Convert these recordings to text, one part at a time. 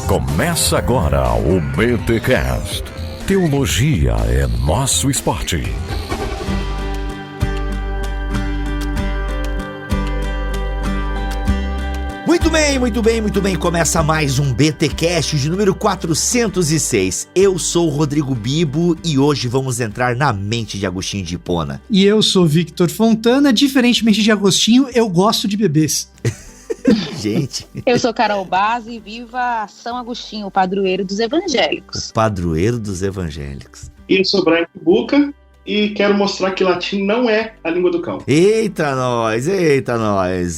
Começa agora o BTcast. Teologia é nosso esporte. Muito bem. Começa mais um BTcast de número 406. Eu sou o Rodrigo Bibo e hoje vamos entrar na mente de Agostinho de Hipona. E eu sou Victor Fontana. Diferentemente de Agostinho, eu gosto de bebês. Gente. Eu sou Carol Baz e viva São Agostinho, o padroeiro dos evangélicos. O padroeiro dos evangélicos. E eu sou Brian Buca e quero mostrar que latim não é a língua do cão. Eita nós.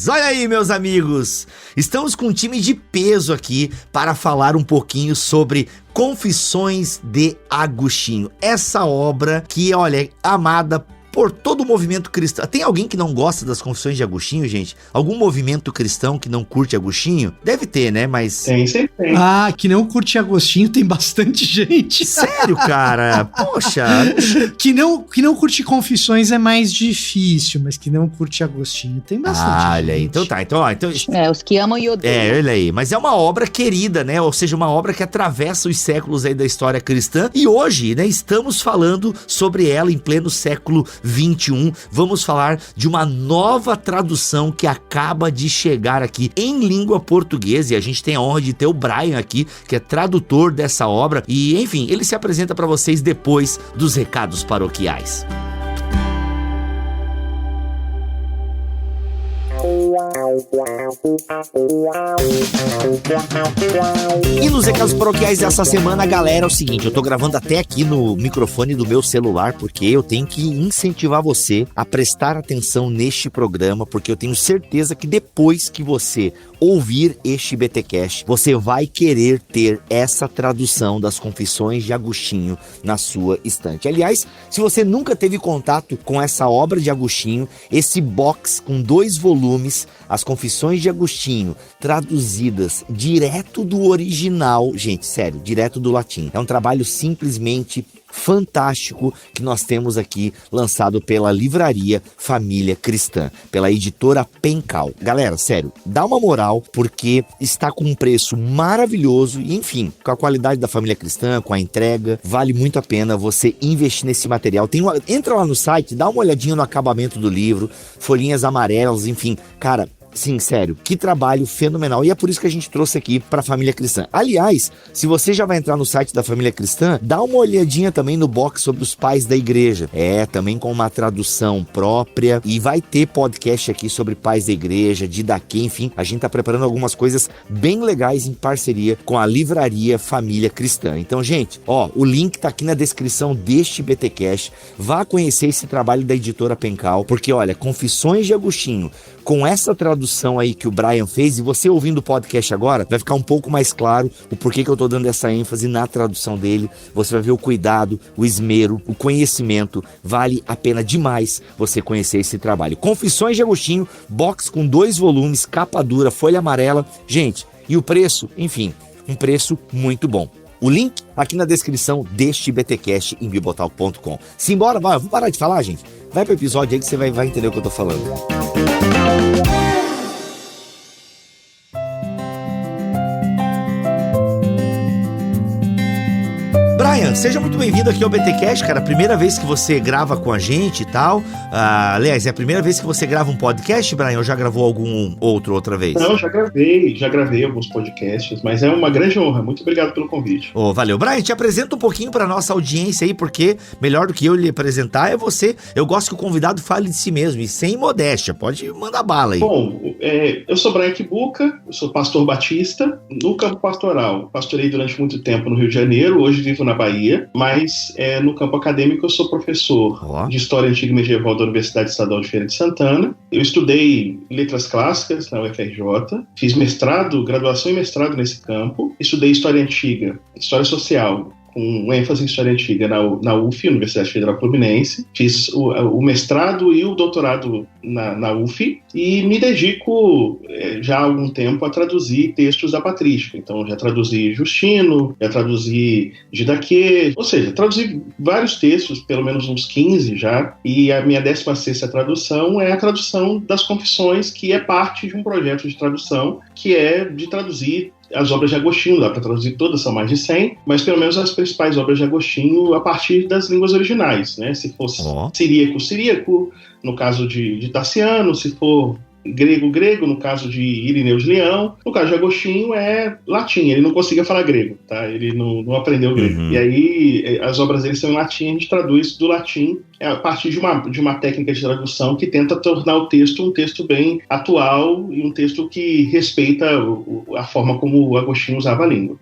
Olha aí, meus amigos. Estamos com um time de peso aqui para falar um pouquinho sobre Confissões de Agostinho. Essa obra que, olha, é amada por todo o movimento cristão. Tem alguém que não gosta das Confissões de Agostinho, gente? Algum movimento cristão que não curte Agostinho? Deve ter, né? Mas... Tem, sempre tem. Ah, que não curte Agostinho tem bastante gente. Sério, cara? Poxa. Que não curte Confissões é mais difícil, mas que não curte Agostinho tem bastante gente. Olha aí, então tá. Então... Os que amam e odeiam. Olha aí. Mas é uma obra querida, né? Ou seja, uma obra que atravessa os séculos aí da história cristã. E hoje, né, estamos falando sobre ela em pleno século 21, vamos falar de uma nova tradução que acaba de chegar aqui em língua portuguesa, e a gente tem a honra de ter o Brian aqui, que é tradutor dessa obra, e enfim, ele se apresenta para vocês depois dos recados paroquiais. E nos recados paroquiais dessa semana, galera, é o seguinte, eu tô gravando até aqui no microfone do meu celular, porque eu tenho que incentivar você a prestar atenção neste programa, porque eu tenho certeza que depois que você ouvir este BTcast, você vai querer ter essa tradução das Confissões de Agostinho na sua estante. Aliás, se você nunca teve contato com essa obra de Agostinho, esse box com 2 volumes, as Confissões de Agostinho, traduzidas direto do original, gente, sério, direto do latim. É um trabalho simplesmente fantástico que nós temos aqui, lançado pela livraria Família Cristã, pela editora Pencal. Galera, sério, dá uma moral, porque está com um preço maravilhoso e, enfim, com a qualidade da Família Cristã, com a entrega, vale muito a pena você investir nesse material. Entra lá no site, dá uma olhadinha no acabamento do livro, folhinhas amarelas, enfim, cara, sim, sério, que trabalho fenomenal. E é por isso que a gente trouxe aqui para a Família Cristã. Aliás, se você já vai entrar no site da Família Cristã, dá uma olhadinha também no box sobre os pais da igreja. Também com uma tradução própria. E vai ter podcast aqui sobre pais da igreja, Didaquê, enfim. A gente tá preparando algumas coisas bem legais em parceria com a livraria Família Cristã. Então, gente, o link tá aqui na descrição deste BTcast. Vá conhecer esse trabalho da editora Pencal, porque, olha, Confissões de Agostinho, com essa tradução aí que o Brian fez, e você ouvindo o podcast agora, vai ficar um pouco mais claro o porquê que eu tô dando essa ênfase na tradução dele. Você vai ver o cuidado, o esmero, o conhecimento. Vale a pena demais você conhecer esse trabalho. Confissões de Agostinho, box com 2 volumes, capa dura, folha amarela. Gente, e o preço? Enfim, um preço muito bom. O link aqui na descrição deste BTcast em bibotalk.com. Simbora, vai, vou parar de falar, gente. Vai pro episódio aí que você vai entender o que eu tô falando. Brian, seja muito bem-vindo aqui ao BTcast, cara. Primeira vez que você grava com a gente e tal. Aliás, é a primeira vez que você grava um podcast, Brian, ou já gravou algum outra vez? Não, já gravei alguns podcasts, mas é uma grande honra. Muito obrigado pelo convite. Valeu. Brian, te apresenta um pouquinho pra nossa audiência aí, porque melhor do que eu lhe apresentar é você. Eu gosto que o convidado fale de si mesmo, e sem modéstia. Pode mandar bala aí. Bom, eu sou Brian Buca, eu sou pastor batista no campo pastoral. Pastorei durante muito tempo no Rio de Janeiro, hoje vivo na Bahia, mas no campo acadêmico eu sou professor de História Antiga e Medieval da Universidade Estadual de Feira de Santana. Eu estudei Letras Clássicas na UFRJ, fiz graduação e mestrado nesse campo, estudei História Antiga, História Social, com ênfase em História Antiga na UF, Universidade Federal Fluminense. Fiz o mestrado e o doutorado na UF e me dedico já há algum tempo a traduzir textos da patrística. Então já traduzi Justino, já traduzi Didaquê, ou seja, traduzi vários textos, pelo menos uns 15 já, e a minha 16ª tradução é a tradução das Confissões, que é parte de um projeto de tradução que é de traduzir as obras de Agostinho, dá para traduzir todas, são mais de 100, mas pelo menos as principais obras de Agostinho a partir das línguas originais, né? Se fosse siríaco, no caso de Tassiano, se for grego, no caso de Irineu de Leão. No caso de Agostinho é latim, ele não conseguia falar grego, tá? Ele não aprendeu grego. E aí as obras dele são em latim, a gente traduz do latim a partir de uma técnica de tradução que tenta tornar o texto um texto bem atual e um texto que respeita a forma como o Agostinho usava a língua.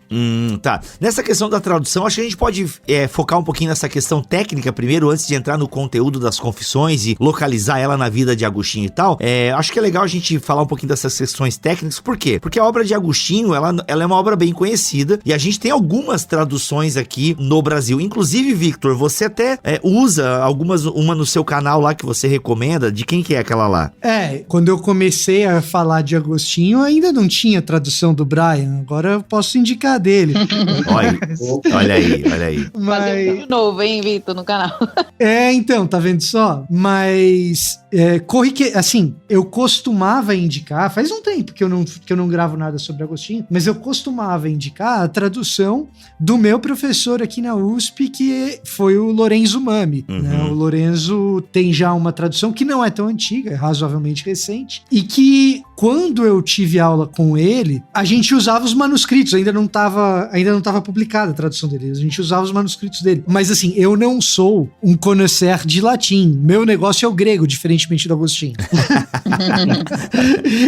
Tá. Nessa questão da tradução, acho que a gente pode focar um pouquinho nessa questão técnica primeiro, antes de entrar no conteúdo das confissões e localizar ela na vida de Agostinho e tal. Acho que é legal a gente falar um pouquinho dessas questões técnicas. Por quê? Porque a obra de Agostinho, ela é uma obra bem conhecida e a gente tem algumas traduções aqui no Brasil. Inclusive, Victor, você até usa uma no seu canal lá que você recomenda. De quem que é aquela lá? Quando eu comecei a falar de Agostinho, ainda não tinha tradução do Brian. Agora eu posso indicar dele. Olha aí. Fazer um vídeo novo, hein, Vitor, no canal. Então, tá vendo só? Mas assim, eu costumava indicar, faz um tempo que eu não gravo nada sobre Agostinho, mas eu costumava indicar a tradução do meu professor aqui na USP, que foi o Lorenzo Mami, né? O Lorenzo tem já uma tradução que não é tão antiga, é razoavelmente recente, e que quando eu tive aula com ele, a gente usava os manuscritos, ainda não estava publicada a tradução dele, a gente usava os manuscritos dele. Mas assim, eu não sou um conhecer de latim, meu negócio é o grego, diferentemente do Agostinho.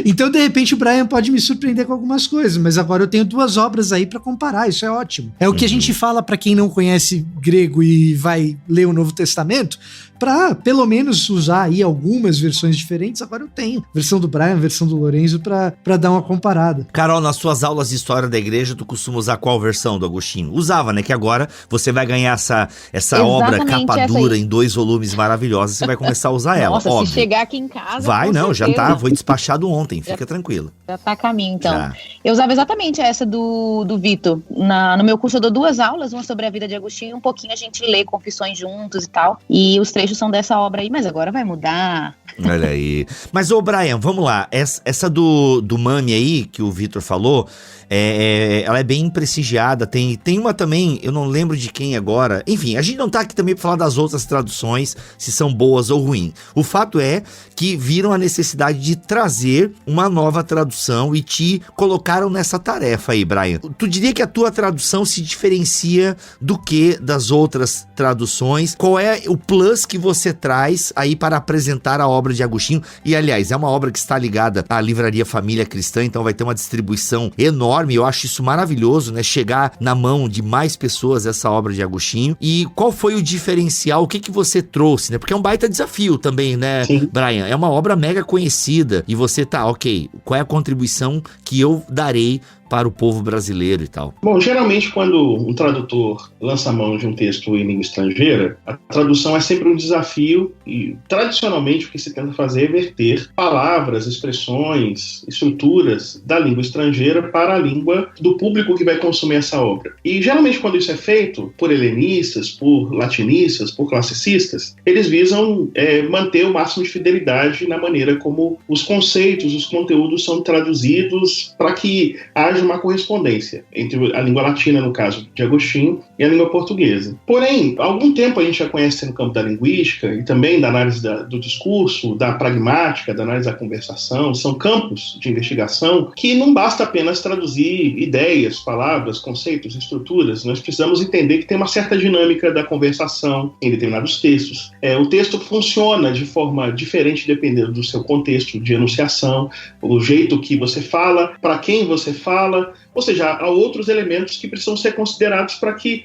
Então, de repente, o Brian pode me surpreender com algumas coisas, mas agora eu tenho 2 obras aí pra comparar, isso é ótimo. É o que a gente fala pra quem não conhece grego e vai ler o Novo Testamento, pra pelo menos usar aí algumas versões diferentes. Agora eu tenho versão do Brian, versão do Lorenzo pra dar uma comparada. Carol, nas suas aulas de história da igreja, tu costuma usar qual versão do Agostinho? Usava, né? Que agora você vai ganhar essa obra capa dura em 2 volumes maravilhosos, você vai começar a usar ela. Nossa, óbvio. Se chegar aqui em casa... Vai, não, já tá, foi despachado ontem, fica tranquilo. Já tá a caminho, então. Eu usava exatamente essa do Vitor. No meu curso eu dou 2 aulas, uma sobre a vida de Agostinho e um pouquinho a gente lê Confissões juntos e tal. E os trechos são dessa obra aí, mas agora vai mudar. Olha aí. Mas, Brian, vamos lá. Essa do Mami aí, que o Vitor falou, ela é bem prestigiada. Tem uma também, eu não lembro de quem agora. Enfim, a gente não tá aqui também pra falar das outras traduções, se são boas ou ruins. O fato é que viram a necessidade de trazer uma nova tradução e te colocaram nessa tarefa aí, Brian. Tu diria que a tua tradução se diferencia do que das outras traduções? Qual é o plus que você traz aí para apresentar a obra de Agostinho? E, aliás, é uma obra que está ligada à Livraria Família Cristã, então vai ter uma distribuição enorme. Eu acho isso maravilhoso, né? Chegar na mão de mais pessoas essa obra de Agostinho. E qual foi o diferencial? O que você trouxe, né? Porque é um baita desafio também, né, Sim. Brian? É uma obra mega conhecida e você tá, ok, qual é a contribuição que eu darei para o povo brasileiro e tal? Bom, geralmente quando um tradutor lança a mão de um texto em língua estrangeira, a tradução é sempre um desafio e, tradicionalmente, o que se tenta fazer é verter palavras, expressões, estruturas da língua estrangeira para a língua do público que vai consumir essa obra. E, geralmente, quando isso é feito por helenistas, por latinistas, por classicistas, eles visam manter o máximo de fidelidade na maneira como os conceitos, os conteúdos são traduzidos para que haja uma correspondência entre a língua latina, no caso de Agostinho, e a língua portuguesa. Porém, há algum tempo a gente já conhece no campo da linguística e também da análise do discurso, da pragmática, da análise da conversação, são campos de investigação que não basta apenas traduzir ideias, palavras, conceitos, estruturas. Nós precisamos entender que tem uma certa dinâmica da conversação em determinados textos. O texto funciona de forma diferente dependendo do seu contexto de enunciação, o jeito que você fala, para quem você fala, ou seja, há outros elementos que precisam ser considerados para que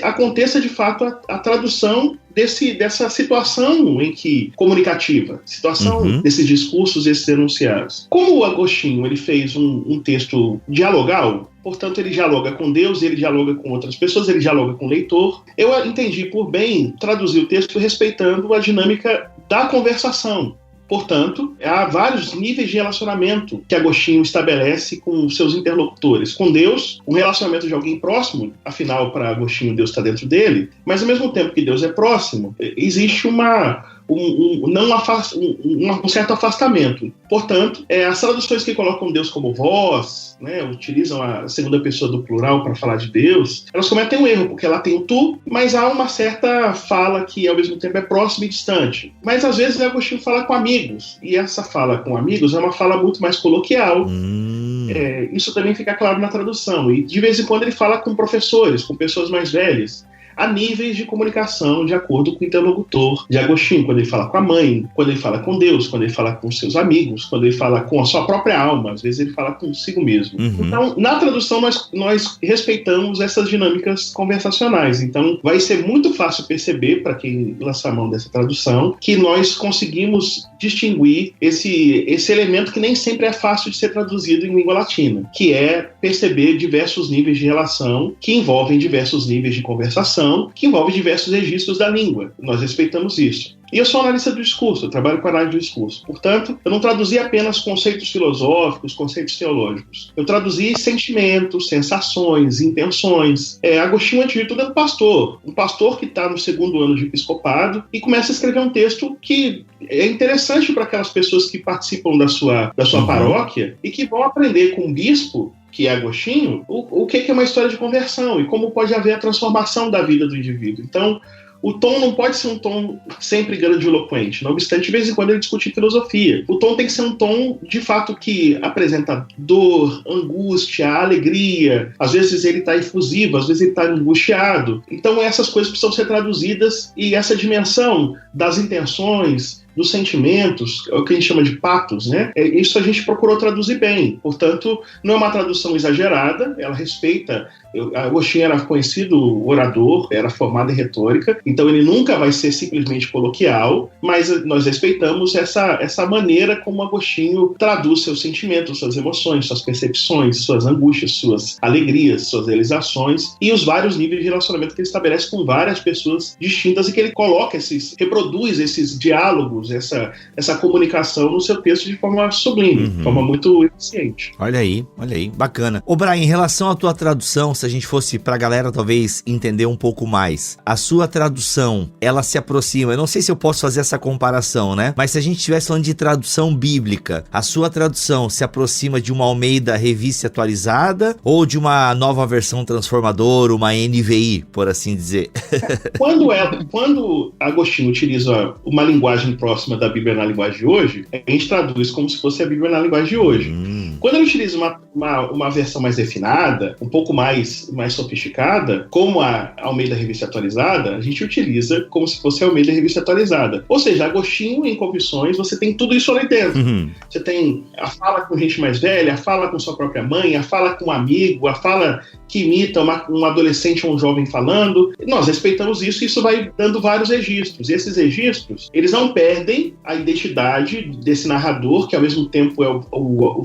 aconteça de fato a tradução dessa situação comunicativa, situação desses discursos, desses enunciados. Como o Agostinho ele fez um texto dialogal, portanto ele dialoga com Deus, ele dialoga com outras pessoas, ele dialoga com o leitor, eu entendi por bem traduzir o texto respeitando a dinâmica da conversação. Portanto, há vários níveis de relacionamento que Agostinho estabelece com seus interlocutores. Com Deus, um relacionamento de alguém próximo, afinal, para Agostinho, Deus está dentro dele, mas ao mesmo tempo que Deus é próximo, existe uma um certo afastamento. Portanto, as traduções que colocam Deus como vós, né, utilizam a segunda pessoa do plural para falar de Deus, elas cometem um erro, porque ela tem o tu, mas há uma certa fala que ao mesmo tempo é próxima e distante. Mas às vezes Agostinho fala com amigos, e essa fala com amigos é uma fala muito mais coloquial. Isso também fica claro na tradução. E de vez em quando ele fala com professores, com pessoas mais velhas, a níveis de comunicação de acordo com o interlocutor de Agostinho, quando ele fala com a mãe, quando ele fala com Deus, quando ele fala com seus amigos, quando ele fala com a sua própria alma, às vezes ele fala consigo mesmo. Então, na tradução, nós respeitamos essas dinâmicas conversacionais. Então, vai ser muito fácil perceber, para quem lança a mão dessa tradução, que nós conseguimos distinguir esse elemento que nem sempre é fácil de ser traduzido em língua latina, que é perceber diversos níveis de relação que envolvem diversos níveis de conversação, que envolve diversos registros da língua. Nós respeitamos isso. E eu sou analista do discurso, eu trabalho com análise do discurso. Portanto, eu não traduzi apenas conceitos filosóficos, conceitos teológicos. Eu traduzi sentimentos, sensações, intenções. Agostinho, antes de tudo, é um pastor que está no 2º ano de episcopado e começa a escrever um texto que é interessante para aquelas pessoas que participam da sua paróquia e que vão aprender com o bispo, que é Agostinho, o que é uma história de conversão e como pode haver a transformação da vida do indivíduo. Então, o tom não pode ser um tom sempre grandiloquente, não obstante, de vez em quando ele discute filosofia. O tom tem que ser um tom, de fato, que apresenta dor, angústia, alegria. Às vezes ele está efusivo, às vezes ele está angustiado. Então essas coisas precisam ser traduzidas e essa dimensão das intenções, dos sentimentos, é o que a gente chama de patos, né? Isso a gente procurou traduzir bem. Portanto, não é uma tradução exagerada, ela respeita. Agostinho era conhecido orador, era formado em retórica, então ele nunca vai ser simplesmente coloquial, mas nós respeitamos essa maneira como Agostinho traduz seus sentimentos, suas emoções, suas percepções, suas angústias, suas alegrias, suas realizações e os vários níveis de relacionamento que ele estabelece com várias pessoas distintas e que ele coloca reproduz esses diálogos, essa comunicação no seu texto de forma sublime, de forma muito eficiente. Olha aí, bacana. Ô Brian, em relação à tua tradução, se a gente fosse pra galera talvez entender um pouco mais, a sua tradução, ela se aproxima, eu não sei se eu posso fazer essa comparação, né? Mas se a gente estivesse falando de tradução bíblica, a sua tradução se aproxima de uma Almeida Revista Atualizada ou de uma nova versão transformadora, uma NVI, por assim dizer? Quando Agostinho utiliza uma linguagem próxima da Bíblia na linguagem de hoje, a gente traduz como se fosse a Bíblia na linguagem de hoje. Quando ele utiliza uma versão mais refinada, um pouco mais sofisticada, como a Almeida Revista Atualizada, a gente utiliza como se fosse a Almeida Revista Atualizada. Ou seja, Agostinho, em Confissões, você tem tudo isso ali dentro. Você tem a fala com gente mais velha, a fala com sua própria mãe, a fala com um amigo, a fala que imita um adolescente ou um jovem falando. Nós respeitamos isso e isso vai dando vários registros. E esses registros, eles não perdem a identidade desse narrador, que ao mesmo tempo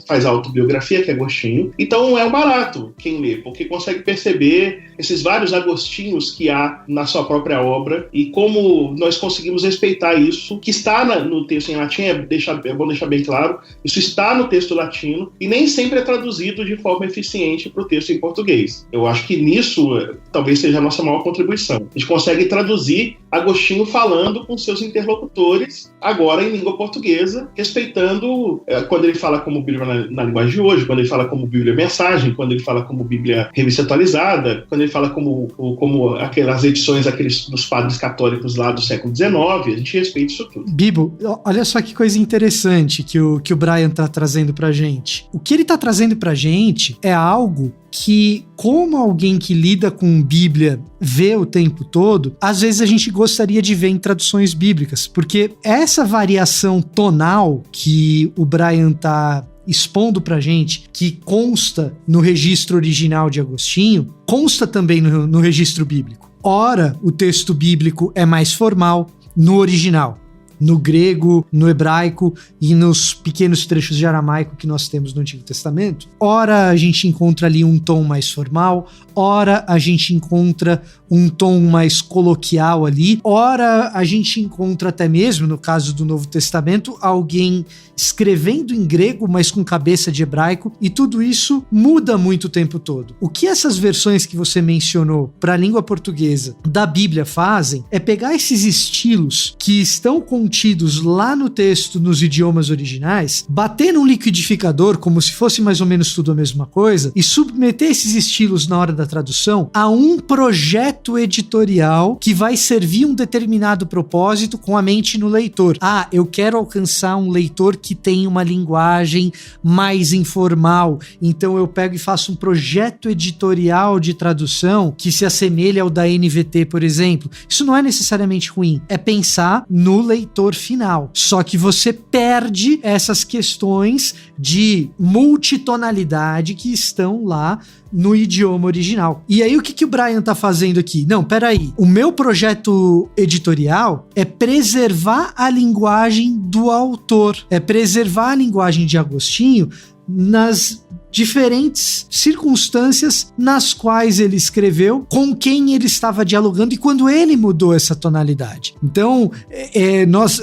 faz a autobiografia, que é Agostinho. Então é um barato quem lê, porque consegue perceber esses vários Agostinhos que há na sua própria obra e como nós conseguimos respeitar isso, que está no texto em latim, é bom deixar bem claro, isso está no texto latino e nem sempre é traduzido de forma eficiente para o texto em português. Eu acho que nisso talvez seja a nossa maior contribuição. A gente consegue traduzir Agostinho falando com seus interlocutores, agora em língua portuguesa, respeitando quando ele fala como Bíblia na linguagem de hoje, quando ele fala como Bíblia Mensagem, quando ele fala como Bíblia Revista Atualizada, quando ele fala como aquelas edições dos padres católicos lá do século XIX, a gente respeita isso tudo. Bibo, olha só que coisa interessante que o Brian tá trazendo pra gente. O que ele tá trazendo pra gente é algo que, como alguém que lida com Bíblia vê o tempo todo, às vezes a gente gostaria de ver em traduções bíblicas, porque essa variação tonal que o Brian tá expondo pra gente, que consta no registro original de Agostinho, consta também no registro bíblico. Ora, o texto bíblico é mais formal no original, no grego, no hebraico e nos pequenos trechos de aramaico que nós temos no Antigo Testamento. Ora, a gente encontra ali um tom mais formal, ora a gente encontra um tom mais coloquial ali. Ora, a gente encontra até mesmo, no caso do Novo Testamento, alguém escrevendo em grego, mas com cabeça de hebraico, e tudo isso muda muito o tempo todo. O que essas versões que você mencionou para a língua portuguesa da Bíblia fazem é pegar esses estilos que estão contidos lá no texto, nos idiomas originais, bater num liquidificador, como se fosse mais ou menos tudo a mesma coisa, e submeter esses estilos na hora da tradução a um projeto editorial que vai servir um determinado propósito com a mente no leitor. Ah, eu quero alcançar um leitor que tem uma linguagem mais informal, então eu pego e faço um projeto editorial de tradução que se assemelha ao da NVT, por exemplo. Isso não é necessariamente ruim, é pensar no leitor final. Só que você perde essas questões de multitonalidade que estão lá no idioma original. E aí o que o Brian tá fazendo aqui? Não, peraí. O meu projeto editorial é preservar a linguagem do autor, é preservar a linguagem de Agostinho nas diferentes circunstâncias nas quais ele escreveu, com quem ele estava dialogando e quando ele mudou essa tonalidade. Então,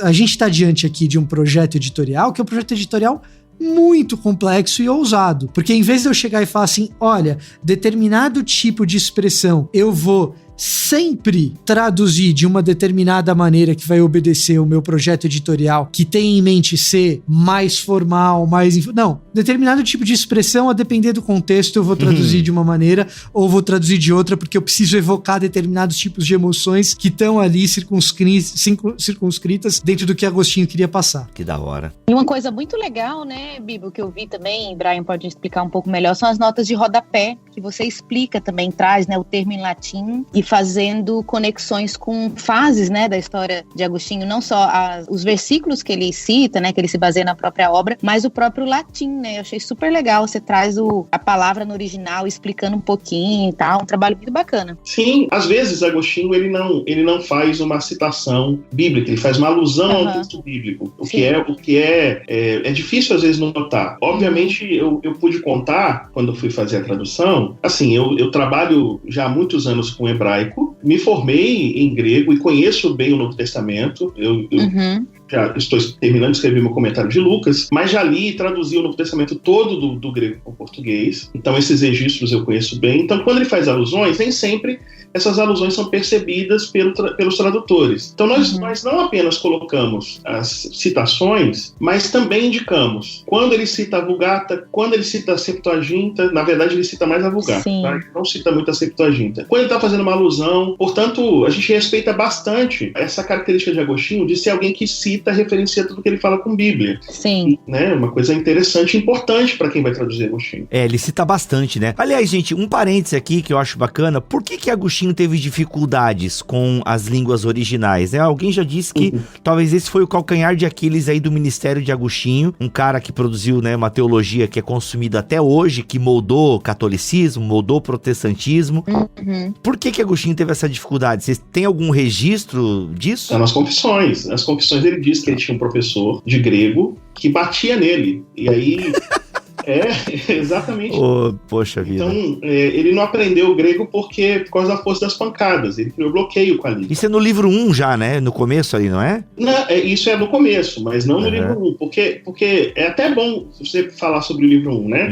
a gente está diante aqui de um projeto editorial, que é um projeto editorial muito complexo e ousado, porque em vez de eu chegar e falar assim, olha, determinado tipo de expressão eu vou sempre traduzir de uma determinada maneira que vai obedecer o meu projeto editorial, que tem em mente ser mais formal, não, determinado tipo de expressão, a depender do contexto, eu vou traduzir de uma maneira ou vou traduzir de outra, porque eu preciso evocar determinados tipos de emoções que estão ali circunscritas dentro do que Agostinho queria passar. Que da hora. E uma coisa muito legal, né, Bibo, que eu vi também, Brian pode explicar um pouco melhor, são as notas de rodapé, que você explica também, traz, né, o termo em latim e fazendo conexões com fases, né, da história de Agostinho, não só os versículos que ele cita, né, que ele se baseia na própria obra, mas o próprio latim, né, eu achei super legal, você traz a palavra no original, explicando um pouquinho e tal, um trabalho muito bacana. Sim, às vezes Agostinho, ele não faz uma citação bíblica, ele faz uma alusão ao texto bíblico, o que é difícil às vezes notar. Obviamente, eu pude contar, quando eu fui fazer a tradução, assim, eu trabalho já há muitos anos com hebraico, me formei em grego e conheço bem o Novo Testamento. Eu já estou terminando de escrever meu comentário de Lucas, mas já li e traduzi o Novo Testamento todo do grego para o português. Então esses registros eu conheço bem. Então quando ele faz alusões, nem sempre essas alusões são percebidas pelos tradutores. Então nós não apenas colocamos as citações, mas também indicamos. Quando ele cita a Vulgata, quando ele cita a Septuaginta, na verdade ele cita mais a Vulgata, tá? Ele não cita muito a Septuaginta. Quando ele está fazendo uma alusão, portanto, a gente respeita bastante essa característica de Agostinho de ser alguém que cita, referencia tudo que ele fala com Bíblia. Sim. Né? Uma coisa interessante e importante para quem vai traduzir Agostinho. Ele cita bastante, né? Aliás, gente, um parêntese aqui que eu acho bacana. Por que Agostinho teve dificuldades com as línguas originais, né? Alguém já disse que talvez esse foi o calcanhar de Aquiles aí do ministério de Agostinho, um cara que produziu, né, uma teologia que é consumida até hoje, que moldou o catolicismo, moldou o protestantismo. Por que Agostinho teve essa dificuldade? Vocês têm algum registro disso? Nas confissões. Nas confissões ele diz que ele tinha um professor de grego que batia nele. E aí... exatamente. Poxa vida. Então, ele não aprendeu grego por causa da força das pancadas. Ele criou bloqueio com a língua. Isso é no livro 1 já, né? No começo ali, não é? Não, isso é no começo, mas não no livro 1. Porque é até bom você falar sobre o livro 1, né?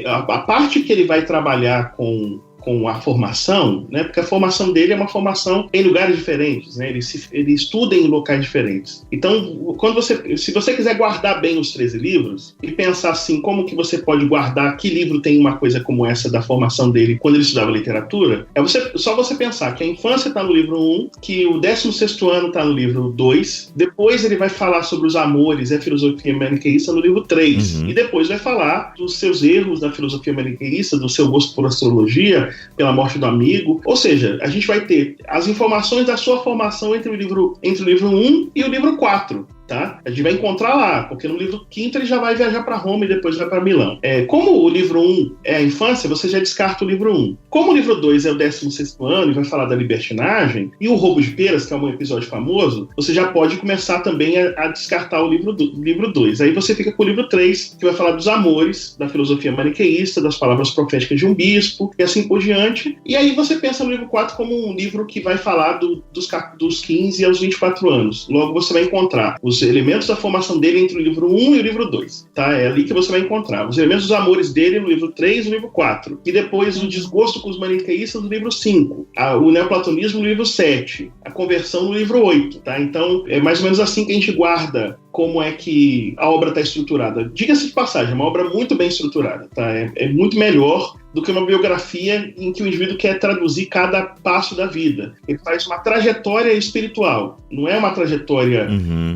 A parte que ele vai trabalhar com a formação, né? Porque a formação dele é uma formação em lugares diferentes, né? Ele estuda em locais diferentes. Então, se você quiser guardar bem os 13 livros e pensar assim, como que você pode guardar que livro tem uma coisa como essa da formação dele quando ele estudava literatura, só você pensar que a infância está no livro 1, que o 16º ano está no livro 2, depois ele vai falar sobre os amores e a filosofia maniqueísta no livro 3, e depois vai falar dos seus erros da filosofia maniqueísta, do seu gosto por astrologia, pela morte do amigo. Ou seja, a gente vai ter as informações da sua formação entre o livro 1 e o livro 4. tá? A gente vai encontrar lá, porque no livro 5º ele já vai viajar para Roma e depois vai para Milão. Como o livro 1 é a infância, você já descarta o livro 1. Como o livro 2 é o 16º ano e vai falar da libertinagem, e o roubo de peras, que é um episódio famoso, você já pode começar também a descartar o livro 2. Aí você fica com o livro 3, que vai falar dos amores, da filosofia maniqueísta, das palavras proféticas de um bispo, e assim por diante. E aí você pensa no livro 4 como um livro que vai falar dos 15 aos 24 anos. Logo você vai encontrar os elementos da formação dele entre o livro 1 e o livro 2, tá? É ali que você vai encontrar os elementos dos amores dele no livro 3 e no livro 4. E depois o desgosto com os maniqueístas no livro 5. O neoplatonismo no livro 7. A conversão no livro 8, tá? Então, é mais ou menos assim que a gente guarda como é que a obra está estruturada. Diga-se de passagem, é uma obra muito bem estruturada, tá? É muito melhor do que uma biografia em que o indivíduo quer traduzir cada passo da vida. Ele faz uma trajetória espiritual. Não é uma trajetória...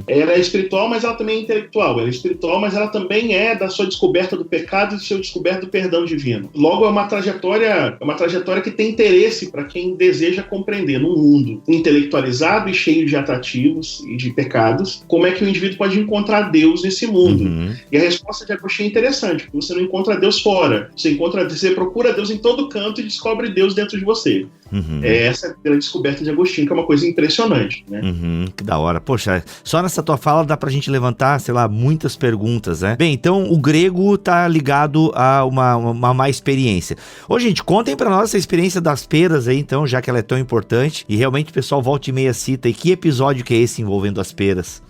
Ela é espiritual, mas ela também é intelectual. Ela é espiritual, mas ela também é da sua descoberta do pecado e do seu descoberta do perdão divino. Logo, é uma trajetória que tem interesse para quem deseja compreender num mundo intelectualizado e cheio de atrativos e de pecados, como é que o indivíduo pode encontrar Deus nesse mundo. E a resposta de Agostinho é interessante, porque você não encontra Deus fora. Você procura Deus em todo canto e descobre Deus dentro de você. Essa é a grande descoberta de Agostinho, que é uma coisa impressionante, né? Que da hora. Poxa, só nessa tua fala dá pra gente levantar, sei lá, muitas perguntas, né? Bem, então o grego tá ligado a uma má experiência. Ô, gente, contem pra nós essa experiência das peras aí, então, já que ela é tão importante. E realmente o pessoal volta e meia cita. E que episódio que é esse envolvendo as peras?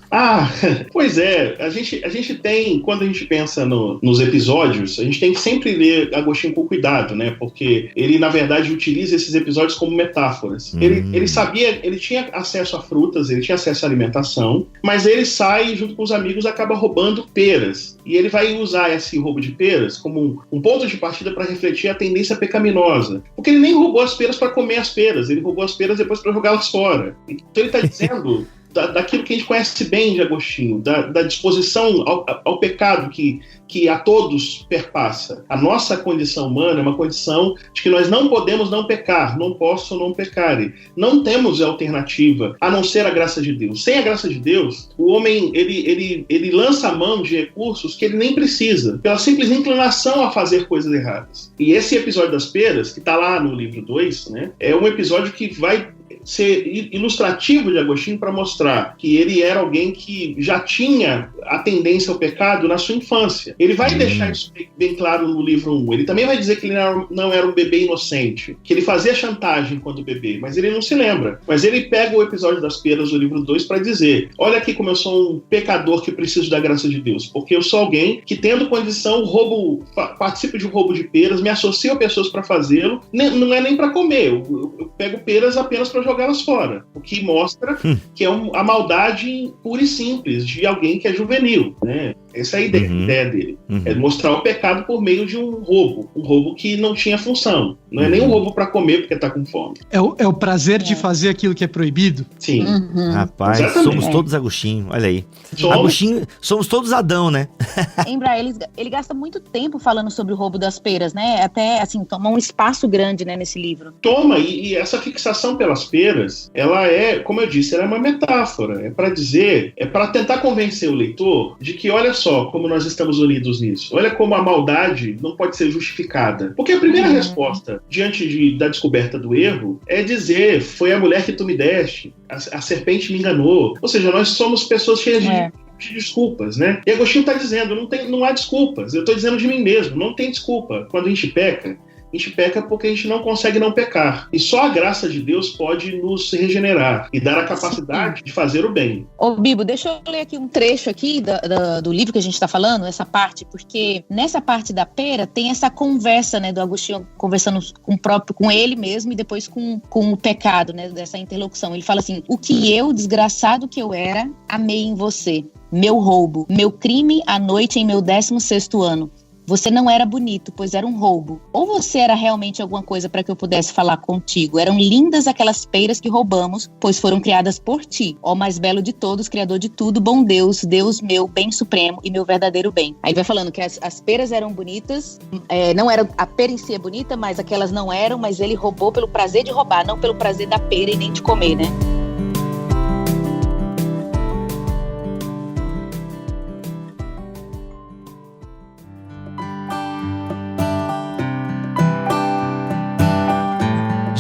Pois é, a gente tem, quando a gente pensa nos episódios, a gente tem que sempre ler Agostinho com cuidado, né? Porque ele, na verdade, utiliza esses episódios como metáforas. Ele sabia, ele tinha acesso a frutas, ele tinha acesso à alimentação, mas ele sai, junto com os amigos, acaba roubando peras. E ele vai usar esse roubo de peras como um ponto de partida para refletir a tendência pecaminosa. Porque ele nem roubou as peras para comer as peras, ele roubou as peras depois para jogá-las fora. Então ele está dizendo... daquilo que a gente conhece bem de Agostinho, da disposição ao pecado que a todos perpassa. A nossa condição humana é uma condição de que nós não podemos não pecar, não posso não pecar. Não temos alternativa a não ser a graça de Deus. Sem a graça de Deus, o homem ele lança a mão de recursos que ele nem precisa, pela simples inclinação a fazer coisas erradas. E esse episódio das peras, que está lá no livro 2, né, é um episódio que vai ser ilustrativo de Agostinho para mostrar que ele era alguém que já tinha a tendência ao pecado na sua infância. Ele vai deixar isso bem claro no livro 1. Ele também vai dizer que ele não era um bebê inocente, que ele fazia chantagem quando bebê, mas ele não se lembra. Mas ele pega o episódio das peras do livro 2 para dizer: olha aqui como eu sou um pecador que preciso da graça de Deus, porque eu sou alguém que, tendo condição, participo de um roubo de peras, me associo a pessoas para fazê-lo, não é nem para comer, eu pego peras apenas para jogá-las fora, o que mostra que é a maldade pura e simples de alguém que é juvenil, né? Essa é a ideia dele. É mostrar o pecado por meio de um roubo que não tinha função. Não é nem um roubo para comer porque tá com fome. É o prazer de fazer aquilo que é proibido? Sim. Rapaz, exatamente. Somos todos Agostinho, olha aí. Agostinho, somos todos Adão, né? Embra, ele gasta muito tempo falando sobre o roubo das peras, né? Até, assim, toma um espaço grande, né, nesse livro. Toma, e essa fixação pelas peras, ela é, como eu disse, ela é uma metáfora. É para tentar convencer o leitor de que, olha só como nós estamos unidos nisso. Olha como a maldade não pode ser justificada. Porque a primeira resposta diante da descoberta do erro é dizer: foi a mulher que tu me deste, a serpente me enganou. Ou seja, nós somos pessoas cheias de desculpas, né? E Agostinho está dizendo: não há desculpas. Eu estou dizendo de mim mesmo, não tem desculpa. Quando a gente peca porque a gente não consegue não pecar. E só a graça de Deus pode nos regenerar e dar a capacidade de fazer o bem. Ô, Bibo, deixa eu ler aqui um trecho aqui do livro que a gente está falando, essa parte, porque nessa parte da pera tem essa conversa, né, do Agostinho conversando com ele mesmo e depois com o pecado, né, dessa interlocução. Ele fala assim: o que eu, desgraçado que eu era, amei em você. Meu roubo, meu crime à noite em meu 16º ano. Você não era bonito, pois era um roubo. Ou você era realmente alguma coisa para que eu pudesse falar contigo? Eram lindas aquelas peras que roubamos, pois foram criadas por ti. Ó mais belo de todos, criador de tudo, bom Deus, Deus meu, bem supremo e meu verdadeiro bem. Aí vai falando que as peras eram bonitas, não era a pera em si é bonita, mas aquelas não eram, mas ele roubou pelo prazer de roubar, não pelo prazer da pera e nem de comer, né?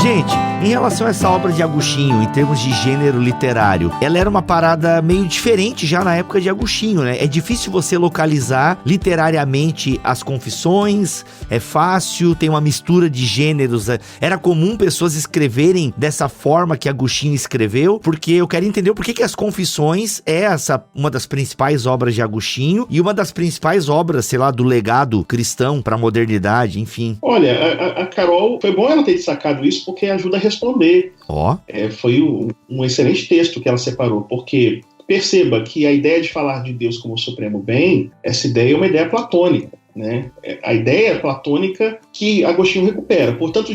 Gente, em relação a essa obra de Agostinho, em termos de gênero literário, ela era uma parada meio diferente já na época de Agostinho, né? É difícil você localizar literariamente as confissões, é fácil, tem uma mistura de gêneros. Era comum pessoas escreverem dessa forma que Agostinho escreveu, porque eu quero entender por que as confissões é uma das principais obras de Agostinho e uma das principais obras, sei lá, do legado cristão para a modernidade, enfim. Olha, a Carol, foi bom ela ter destacado isso, porque ajuda a responder. Foi um excelente texto que ela separou, porque perceba que a ideia de falar de Deus como supremo bem, essa ideia é uma ideia platônica, né? A ideia platônica que Agostinho recupera. Portanto,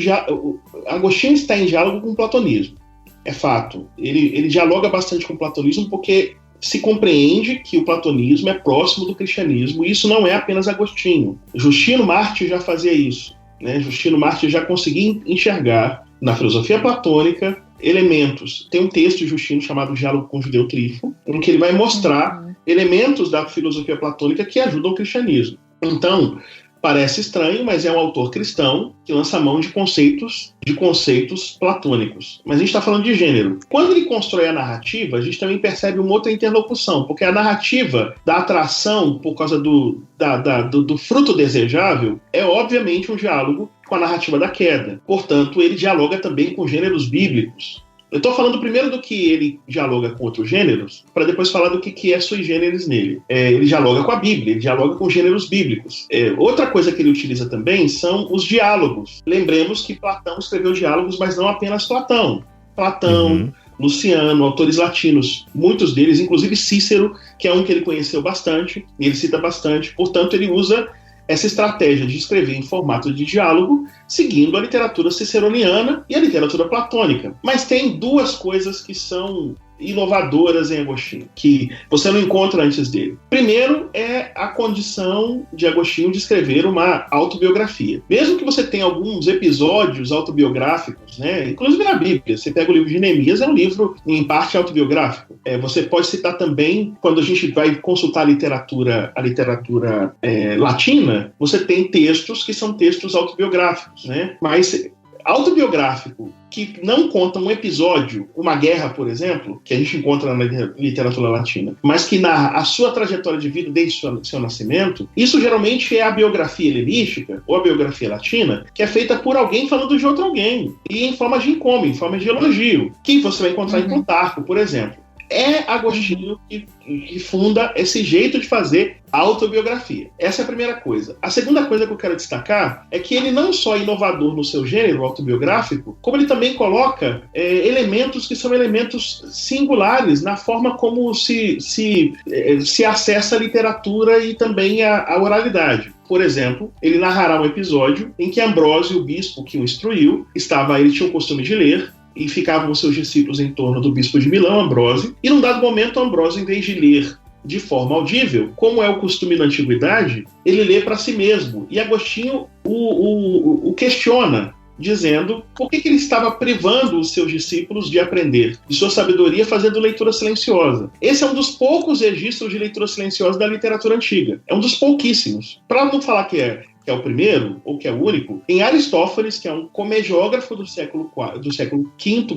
Agostinho está em diálogo com o platonismo. É fato. Ele dialoga bastante com o platonismo porque se compreende que o platonismo é próximo do cristianismo, e isso não é apenas Agostinho. Justino Mártir já fazia isso, né? Justino Mártir já conseguia enxergar na filosofia platônica elementos. Tem um texto de Justino chamado Diálogo com o Judeu Trífo, em que ele vai mostrar elementos da filosofia platônica que ajudam o cristianismo. Então, parece estranho, mas é um autor cristão que lança mão de conceitos platônicos. Mas a gente está falando de gênero. Quando ele constrói a narrativa, a gente também percebe uma outra interlocução, porque a narrativa da atração por causa do fruto desejável é obviamente um diálogo com a narrativa da queda. Portanto, ele dialoga também com gêneros bíblicos. Eu estou falando primeiro do que ele dialoga com outros gêneros, para depois falar do que é sui generis nele. Ele dialoga com a Bíblia, ele dialoga com gêneros bíblicos. Outra coisa que ele utiliza também são os diálogos. Lembremos que Platão escreveu diálogos, mas não apenas Platão. Luciano, autores latinos, muitos deles, inclusive Cícero, que é um que ele conheceu bastante, e ele cita bastante. Portanto, ele usa essa estratégia de escrever em formato de diálogo, seguindo a literatura ciceroniana e a literatura platônica. Mas tem duas coisas que são inovadoras em Agostinho, que você não encontra antes dele. Primeiro é a condição de Agostinho de escrever uma autobiografia. Mesmo que você tenha alguns episódios autobiográficos, né? Inclusive na Bíblia, você pega o livro de Neemias, é um livro em parte autobiográfico. Você pode citar também, quando a gente vai consultar a literatura latina, você tem textos que são textos autobiográficos, né? Mas autobiográfico que não conta um episódio, uma guerra, por exemplo, que a gente encontra na literatura latina, mas que narra a sua trajetória de vida desde seu nascimento, isso geralmente é a biografia helenística ou a biografia latina, que é feita por alguém falando de outro alguém, e em forma de encômio, em forma de elogio, que você vai encontrar em Plutarco, por exemplo. É Agostinho que funda esse jeito de fazer autobiografia. Essa é a primeira coisa. A segunda coisa que eu quero destacar é que ele não só é inovador no seu gênero autobiográfico, como ele também coloca elementos que são elementos singulares na forma como se acessa a literatura e também a oralidade. Por exemplo, ele narrará um episódio em que Ambrósio, o bispo que o instruiu, ele tinha o costume de ler, e ficavam os seus discípulos em torno do bispo de Milão, Ambrósio, e num dado momento Ambrósio, em vez de ler de forma audível, como é o costume na antiguidade, ele lê para si mesmo. E Agostinho o questiona, dizendo por que ele estava privando os seus discípulos de aprender, de sua sabedoria, fazendo leitura silenciosa. Esse é um dos poucos registros de leitura silenciosa da literatura antiga. É um dos pouquíssimos. Para não falar que é o primeiro, ou que é o único, em Aristófanes, que é um comediógrafo do século V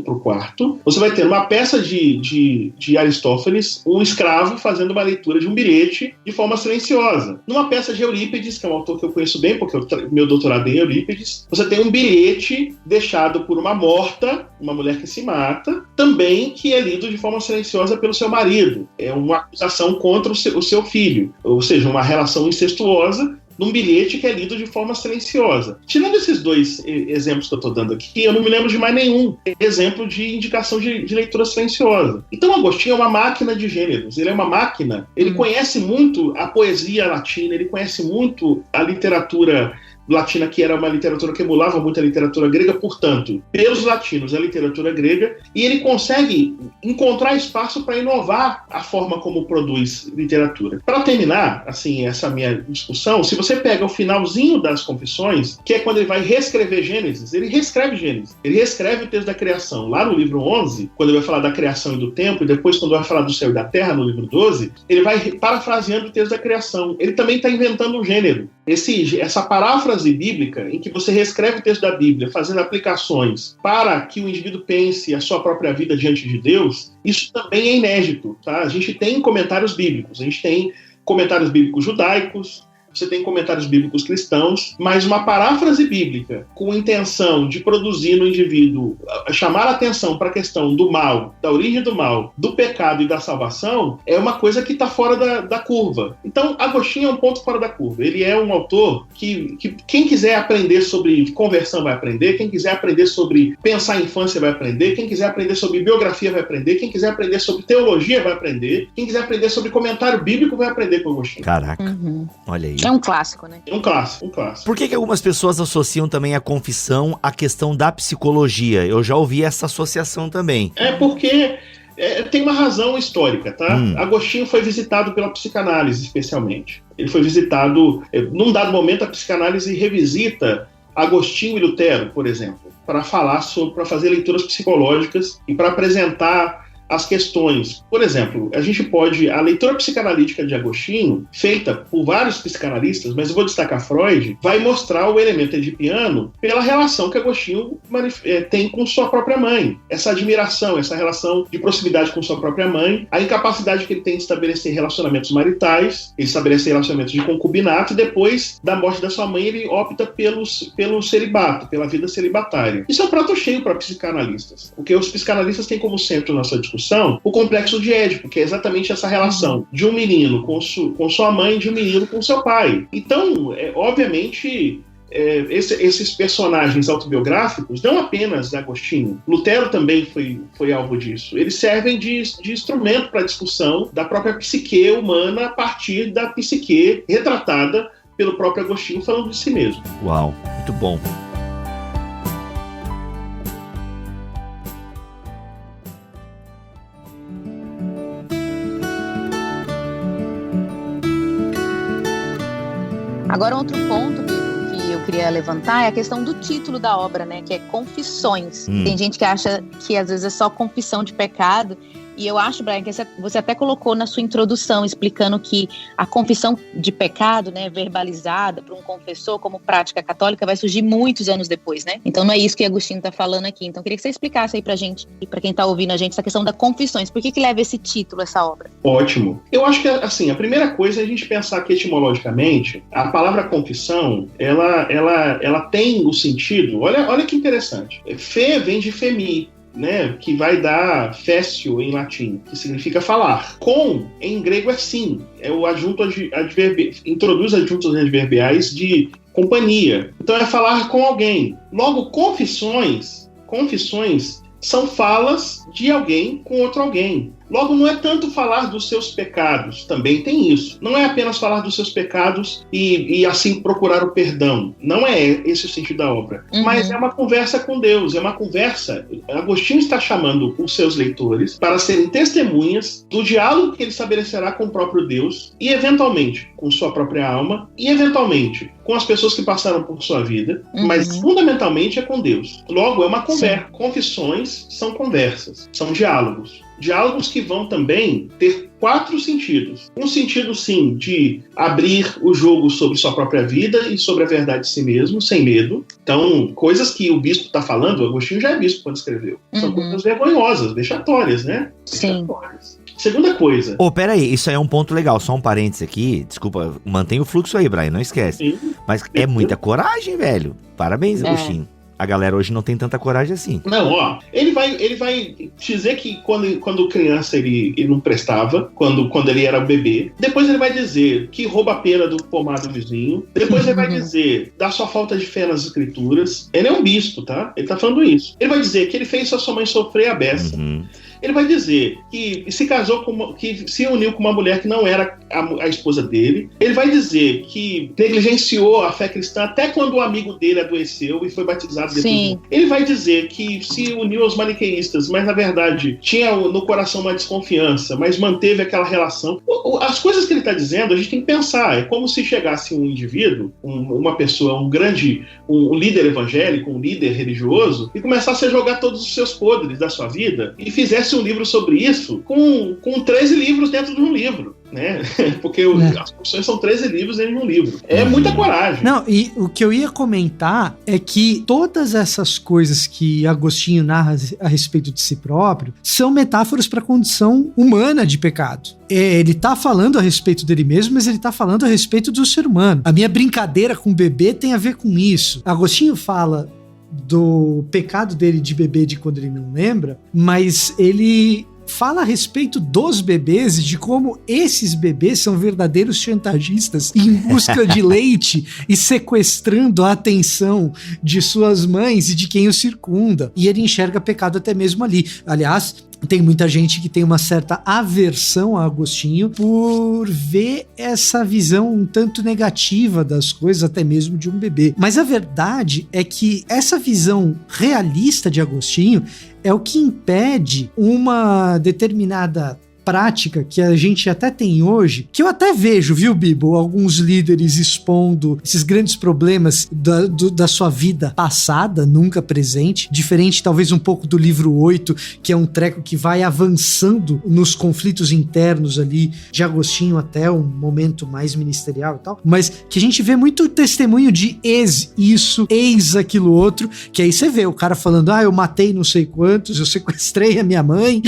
para o IV, você vai ter uma peça de Aristófanes, um escravo fazendo uma leitura de um bilhete de forma silenciosa. Numa peça de Eurípides, que é um autor que eu conheço bem, porque meu doutorado é em Eurípides, você tem um bilhete deixado por uma morta, uma mulher que se mata, também que é lido de forma silenciosa pelo seu marido. É uma acusação contra o seu filho, ou seja, uma relação incestuosa, num bilhete que é lido de forma silenciosa. Tirando esses dois exemplos que eu estou dando aqui, eu não me lembro de mais nenhum exemplo de indicação de leitura silenciosa. Então, Agostinho é uma máquina de gêneros. Ele é uma máquina, ele conhece muito a poesia latina, ele conhece muito a literatura latina, que era uma literatura que emulava muito a literatura grega, portanto, pelos latinos, a literatura grega, e ele consegue encontrar espaço para inovar a forma como produz literatura. Para terminar, assim, essa minha discussão, se você pega o finalzinho das Confissões, que é quando ele vai reescrever Gênesis, ele reescreve Gênesis, ele reescreve o texto da criação. Lá no livro 11, quando ele vai falar da criação e do tempo, e depois quando vai falar do céu e da terra, no livro 12, ele vai parafraseando o texto da criação. Ele também está inventando um gênero. essa paráfrase bíblica, em que você reescreve o texto da Bíblia, fazendo aplicações para que o indivíduo pense a sua própria vida diante de Deus, isso também é inédito, tá? A gente tem comentários bíblicos, a gente tem comentários bíblicos judaicos, você tem comentários bíblicos cristãos, mas uma paráfrase bíblica com intenção de produzir no indivíduo, chamar a atenção para a questão do mal, da origem do mal, do pecado e da salvação, é uma coisa que está fora da curva. Então, Agostinho é um ponto fora da curva. Ele é um autor que quem quiser aprender sobre conversão vai aprender, quem quiser aprender sobre pensar em infância vai aprender, quem quiser aprender sobre biografia vai aprender, quem quiser aprender sobre teologia vai aprender, quem quiser aprender sobre comentário bíblico vai aprender com Agostinho. Caraca, olha aí. É um clássico, né? Um clássico. Por que algumas pessoas associam também a confissão à questão da psicologia? Eu já ouvi essa associação também. É porque tem uma razão histórica, tá? Agostinho foi visitado pela psicanálise, especialmente. Ele foi visitado, num dado momento, a psicanálise revisita Agostinho e Lutero, por exemplo, para fazer leituras psicológicas e para apresentar as questões. Por exemplo, a leitura psicanalítica de Agostinho, feita por vários psicanalistas, mas eu vou destacar Freud, vai mostrar o elemento edipiano pela relação que Agostinho tem com sua própria mãe. Essa admiração, essa relação de proximidade com sua própria mãe, a incapacidade que ele tem de estabelecer relacionamentos maritais, ele estabelece relacionamentos de concubinato, e depois da morte da sua mãe ele opta pelo celibato, pela vida celibatária. Isso é um prato cheio para psicanalistas, porque os psicanalistas têm como centro na sua discussão o complexo de Édipo, que é exatamente essa relação de um menino com sua mãe e de um menino com seu pai. Então, obviamente, esses personagens autobiográficos, não apenas Agostinho, Lutero também foi alvo disso. Eles servem de instrumento para a discussão da própria psique humana a partir da psique retratada pelo próprio Agostinho falando de si mesmo. Uau, muito bom. Agora, outro ponto que eu queria levantar é a questão do título da obra, né? Que é Confissões. Tem gente que acha que às vezes é só confissão de pecado. E eu acho, Brian, que você até colocou na sua introdução, explicando que a confissão de pecado, né, verbalizada por um confessor como prática católica, vai surgir muitos anos depois, né? Então não é isso que Agostinho está falando aqui. Então eu queria que você explicasse aí pra gente, e pra quem tá ouvindo a gente, essa questão da confissões. Por que leva esse título, essa obra? Ótimo. Eu acho que, assim, a primeira coisa é a gente pensar que etimologicamente, a palavra confissão, ela tem o sentido, olha que interessante. Fé vem de femi, né, que vai dar fécio em latim, que significa falar. Com, em grego, é sim. É o adjunto introduz adjuntos adverbiais de companhia. Então é falar com alguém. Logo, confissões são falas de alguém com outro alguém. Logo, não é tanto falar dos seus pecados, também tem isso. Não é apenas falar dos seus pecados e assim procurar o perdão. Não é esse o sentido da obra. Mas é uma conversa com Deus, é uma conversa. Agostinho está chamando os seus leitores para serem testemunhas do diálogo que ele estabelecerá com o próprio Deus e, eventualmente, com sua própria alma e, eventualmente, com as pessoas que passaram por sua vida, mas, fundamentalmente, é com Deus. Logo, é uma conversa. Confissões são conversas, são diálogos. Diálogos que vão também ter 4 sentidos. Um sentido, sim, de abrir o jogo sobre sua própria vida e sobre a verdade de si mesmo, sem medo. Então, coisas que o bispo está falando, o Agostinho já é bispo quando escreveu. São coisas vergonhosas, vexatórias, né? Sim. Segunda coisa. Peraí, isso aí é um ponto legal, só um parênteses aqui. Desculpa, mantém o fluxo aí, Brian, não esquece. Sim. Mas é muita coragem, velho. Parabéns, Agostinho. A galera hoje não tem tanta coragem assim. Não, ele vai dizer que quando criança ele não prestava, quando ele era bebê. Depois ele vai dizer que rouba a pena do pomar do vizinho. Depois ele vai dizer da sua falta de fé nas escrituras. Ele é um bispo, tá? Ele tá falando isso. Ele vai dizer que ele fez a sua mãe sofrer a beça. Ele vai dizer que que se uniu com uma mulher que não era a esposa dele. Ele vai dizer que negligenciou a fé cristã até quando o amigo dele adoeceu e foi batizado depois. Sim. Ele vai dizer que se uniu aos maniqueístas, mas na verdade tinha no coração uma desconfiança, mas manteve aquela relação. As coisas que ele está dizendo, a gente tem que pensar. É como se chegasse um indivíduo, uma pessoa, um líder evangélico, um líder religioso, e começasse a jogar todos os seus podres da sua vida e fizesse um livro sobre isso com 13 livros dentro de um livro. né? Porque as Confissões são 13 livros em um livro. É muita coragem. Não, e o que eu ia comentar é que todas essas coisas que Agostinho narra a respeito de si próprio são metáforas para a condição humana de pecado. Ele tá falando a respeito dele mesmo, mas ele tá falando a respeito do ser humano. A minha brincadeira com o bebê tem a ver com isso. Agostinho fala do pecado dele de bebê de quando ele não lembra, mas ele fala a respeito dos bebês e de como esses bebês são verdadeiros chantagistas em busca de leite e sequestrando a atenção de suas mães e de quem o circunda. E ele enxerga pecado até mesmo ali. Aliás, tem muita gente que tem uma certa aversão a Agostinho por ver essa visão um tanto negativa das coisas, até mesmo de um bebê. Mas a verdade é que essa visão realista de Agostinho é o que impede uma determinada prática que a gente até tem hoje, que eu até vejo, viu, Bibo, alguns líderes expondo esses grandes problemas da sua vida passada, nunca presente, diferente talvez um pouco do livro 8, que é um treco que vai avançando nos conflitos internos ali de Agostinho até um momento mais ministerial e tal, mas que a gente vê muito testemunho de ex-isso, ex-aquilo outro, que aí você vê o cara falando, eu matei não sei quantos, eu sequestrei a minha mãe,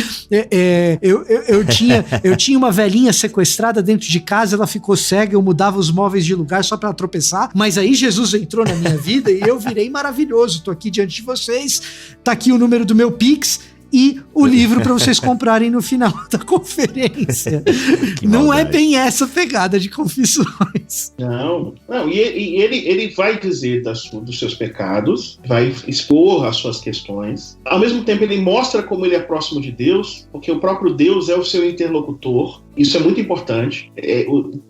eu tinha uma velhinha sequestrada dentro de casa, ela ficou cega, eu mudava os móveis de lugar só pra ela tropeçar, mas aí Jesus entrou na minha vida e eu virei maravilhoso, tô aqui diante de vocês, tá aqui o número do meu Pix e o livro para vocês comprarem no final da conferência. Não é bem essa pegada de confissões. Não, e ele vai dizer dos seus pecados, vai expor as suas questões. Ao mesmo tempo, ele mostra como ele é próximo de Deus, porque o próprio Deus é o seu interlocutor. Isso é muito importante.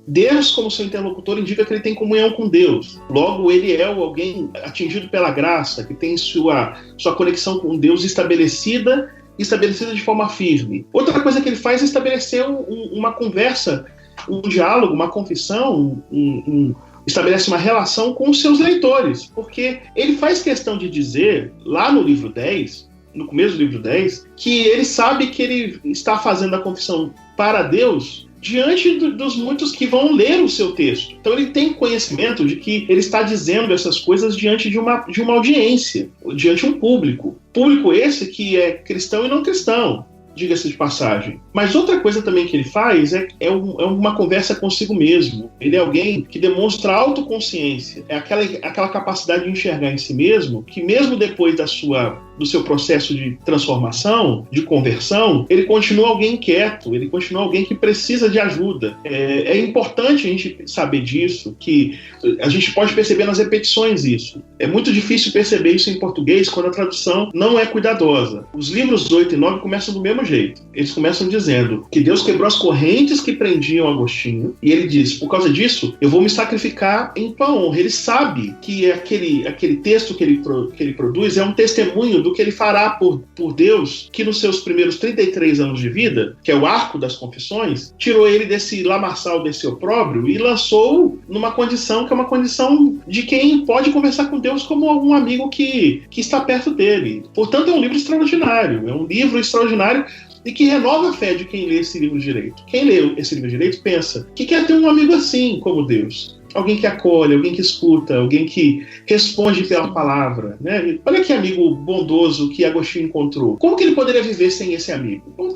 Deus, como seu interlocutor, indica que ele tem comunhão com Deus. Logo, ele é alguém atingido pela graça, que tem sua conexão com Deus estabelecida de forma firme. Outra coisa que ele faz é estabelecer uma conversa, um diálogo, uma confissão, estabelece uma relação com os seus leitores, porque ele faz questão de dizer, lá no livro 10, no começo do livro 10, que ele sabe que ele está fazendo a confissão para Deus diante dos muitos que vão ler o seu texto. Então ele tem conhecimento de que ele está dizendo essas coisas diante de uma audiência, diante de um público. Público esse que é cristão e não cristão, diga-se de passagem. Mas outra coisa também que ele faz é uma conversa consigo mesmo. Ele é alguém que demonstra autoconsciência. É aquela capacidade de enxergar em si mesmo, que mesmo depois do seu processo de transformação, de conversão, ele continua alguém quieto, ele continua alguém que precisa de ajuda. É importante a gente saber disso, que a gente pode perceber nas repetições isso. É muito difícil perceber isso em português quando a tradução não é cuidadosa. Os livros 8 e 9 começam do mesmo jeito. Eles começam dizendo que Deus quebrou as correntes que prendiam Agostinho, e ele diz, por causa disso, eu vou me sacrificar em tua honra. Ele sabe que aquele texto que ele produz é um testemunho do que ele fará por Deus, que nos seus primeiros 33 anos de vida, que é o arco das confissões, tirou ele desse lamaçal, desse opróbrio, e lançou numa condição que é uma condição de quem pode conversar com Deus como um amigo que está perto dele. Portanto, é um livro extraordinário, e que renova a fé de quem lê esse livro direito. Quem lê esse livro direito pensa que quer ter um amigo assim como Deus. Alguém que acolhe, alguém que escuta, alguém que responde pela palavra, né? Olha que amigo bondoso que Agostinho encontrou. Como que ele poderia viver sem esse amigo? Não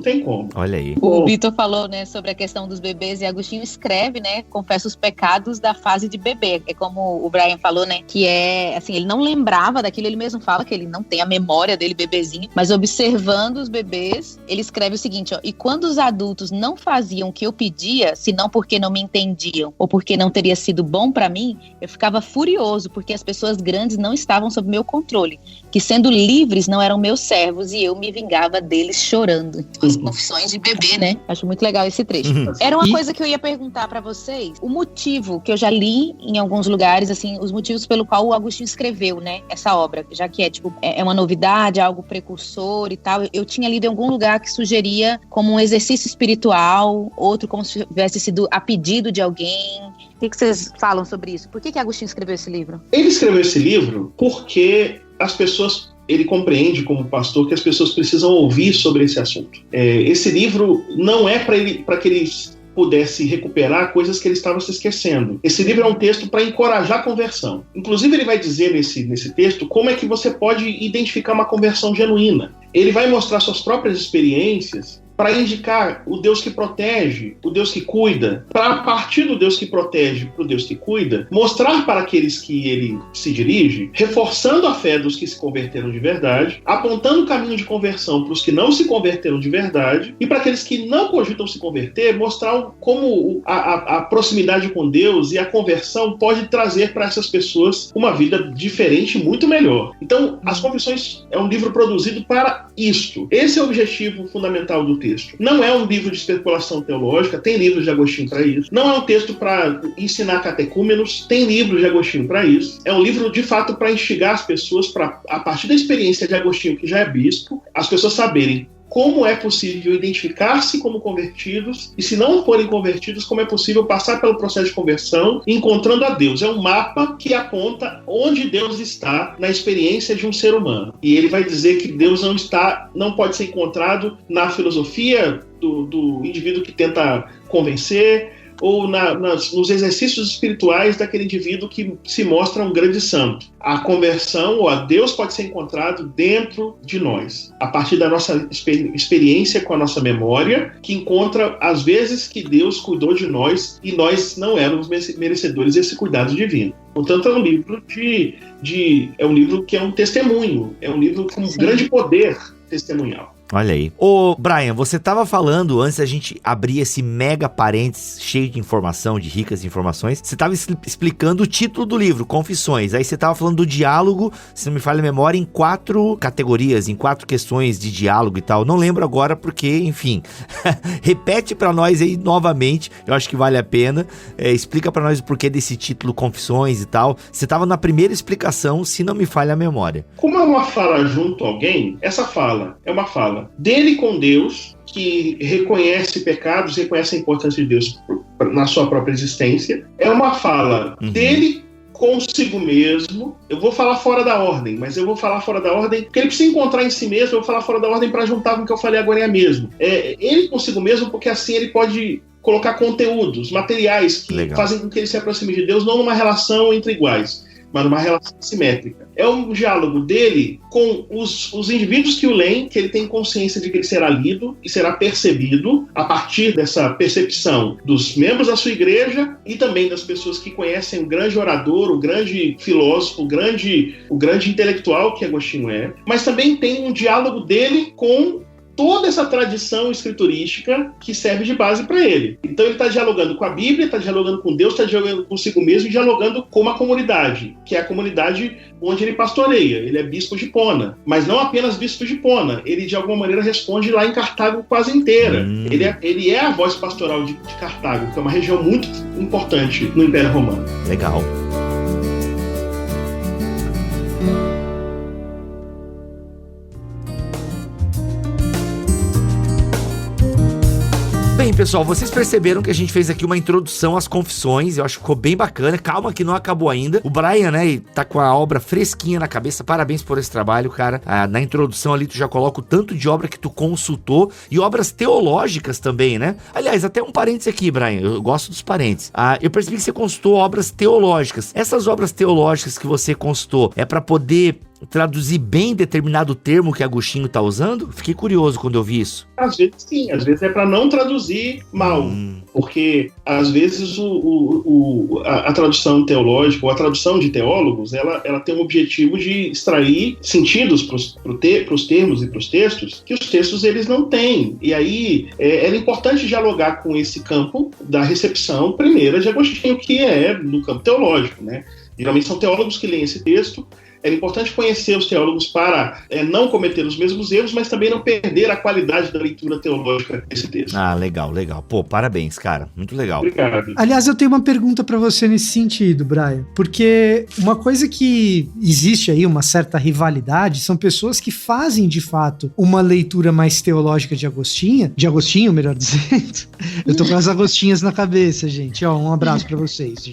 tem como. Olha aí. O Vitor falou, né, sobre a questão dos bebês, e Agostinho escreve, né, confessa os pecados da fase de bebê. É como o Brian falou, né, que é, assim, ele não lembrava daquilo, ele mesmo fala que ele não tem a memória dele bebezinho, mas observando os bebês, ele escreve o seguinte, e quando os adultos não faziam o que eu pedia, senão porque não me entendiam, ou porque não teria sido bom para mim, eu ficava furioso, porque as pessoas grandes não estavam sob meu controle, que sendo livres não eram meus servos, e eu me vingava deles chorando. As confissões de bebê, né? Acho muito legal esse trecho. Era uma coisa que eu ia perguntar para vocês, o motivo que eu já li em alguns lugares, assim, os motivos pelo qual o Agostinho escreveu, né, essa obra, já que é uma novidade, algo precursor e tal. Eu tinha lido em algum lugar que sugeria como um exercício espiritual, outro como se tivesse sido a pedido de alguém. O que vocês falam sobre isso? Por que Agostinho escreveu esse livro? Ele escreveu esse livro porque as pessoas ele compreende, como pastor, que as pessoas precisam ouvir sobre esse assunto. Esse livro não é para que eles pudesse recuperar coisas que ele estava se esquecendo. Esse livro é um texto para encorajar a conversão. Inclusive, ele vai dizer nesse texto como é que você pode identificar uma conversão genuína. Ele vai mostrar suas próprias experiências para indicar o Deus que protege, o Deus que cuida, para a partir do Deus que protege para o Deus que cuida, mostrar para aqueles que ele se dirige, reforçando a fé dos que se converteram de verdade, apontando o caminho de conversão para os que não se converteram de verdade, e para aqueles que não cogitam se converter, mostrar como a proximidade com Deus e a conversão pode trazer para essas pessoas uma vida diferente e muito melhor. Então, As Confissões é um livro produzido para isto. Esse é o objetivo fundamental do texto. Não é um livro de especulação teológica, tem livros de Agostinho para isso. Não é um texto para ensinar catecúmenos, tem livros de Agostinho para isso. É um livro, de fato, para instigar as pessoas, a partir da experiência de Agostinho, que já é bispo, as pessoas saberem como é possível identificar-se como convertidos e, se não forem convertidos, como é possível passar pelo processo de conversão encontrando a Deus. É um mapa que aponta onde Deus está na experiência de um ser humano. E ele vai dizer que Deus não pode ser encontrado na filosofia do indivíduo que tenta convencer, ou nos exercícios espirituais daquele indivíduo que se mostra um grande santo. A conversão ou a Deus pode ser encontrado dentro de nós, a partir da nossa experiência com a nossa memória, que encontra as vezes que Deus cuidou de nós e nós não éramos merecedores desse cuidado divino. Portanto, é um livro é um livro que é um testemunho, é um livro com grande poder testemunhal. Olha aí. Ô, Brian, você estava falando, antes da gente abrir esse mega parênteses cheio de informação, de ricas informações, você estava explicando o título do livro, Confissões. Aí você estava falando do diálogo, se não me falha a memória, em 4 categorias, em 4 questões de diálogo e tal. Não lembro agora porque, enfim. Repete para nós aí novamente, eu acho que vale a pena. Explica para nós o porquê desse título, Confissões e tal. Você estava na primeira explicação, se não me falha a memória. Como é uma fala junto a alguém, essa fala é uma fala dele com Deus, que reconhece pecados, reconhece a importância de Deus na sua própria existência. É uma fala dele consigo mesmo. Eu vou falar fora da ordem, mas eu vou falar fora da ordem porque ele precisa encontrar em si mesmo. Eu vou falar fora da ordem para juntar com o que eu falei agora mesmo. Ele consigo mesmo, porque assim ele pode colocar conteúdos, materiais que fazem com que ele se aproxime de Deus, não numa relação entre iguais, mas numa relação simétrica. É um diálogo dele com os indivíduos que o leem, que ele tem consciência de que ele será lido e será percebido a partir dessa percepção dos membros da sua igreja e também das pessoas que conhecem o grande orador, o grande filósofo, o grande intelectual que Agostinho é, mas também tem um diálogo dele com toda essa tradição escriturística que serve de base para ele. Então ele está dialogando com a Bíblia, está dialogando com Deus, está dialogando consigo mesmo e dialogando com uma comunidade, que é a comunidade onde ele pastoreia. Ele é bispo de Hipona, mas não apenas bispo de Hipona. Ele, de alguma maneira, responde lá em Cartago quase inteira. Ele é a voz pastoral de Cartago, que é uma região muito importante no Império Romano. Legal. Bem, pessoal, vocês perceberam que a gente fez aqui uma introdução às confissões, eu acho que ficou bem bacana, calma que não acabou ainda. O Brian, né, tá com a obra fresquinha na cabeça, parabéns por esse trabalho, cara. Na introdução ali tu já coloca o tanto de obra que tu consultou e obras teológicas também, né? Aliás, até um parênteses aqui, Brian, eu gosto dos parênteses. Eu percebi que você consultou obras teológicas. Essas obras teológicas que você consultou é para poder traduzir bem determinado termo que Agostinho tá usando? Fiquei curioso quando eu vi isso. Às vezes sim, às vezes é para não traduzir mal, porque às vezes a tradução teológica ou a tradução de teólogos, ela tem o objetivo de extrair sentidos para os termos e para os textos que os textos eles não têm. E aí era importante dialogar com esse campo da recepção primeira de Agostinho, que é no campo teológico, né? Geralmente são teólogos que leem esse texto. Era importante conhecer os teólogos para não cometer os mesmos erros, mas também não perder a qualidade da leitura teológica desse texto. Ah, legal, legal. Pô, parabéns, cara. Muito legal. Obrigado. Aliás, eu tenho uma pergunta pra você nesse sentido, Brian. Porque uma coisa que existe aí, uma certa rivalidade, são pessoas que fazem, de fato, uma leitura mais teológica de Agostinho, melhor dizendo. Eu tô com as Agostinhas na cabeça, gente. Ó, um abraço pra vocês.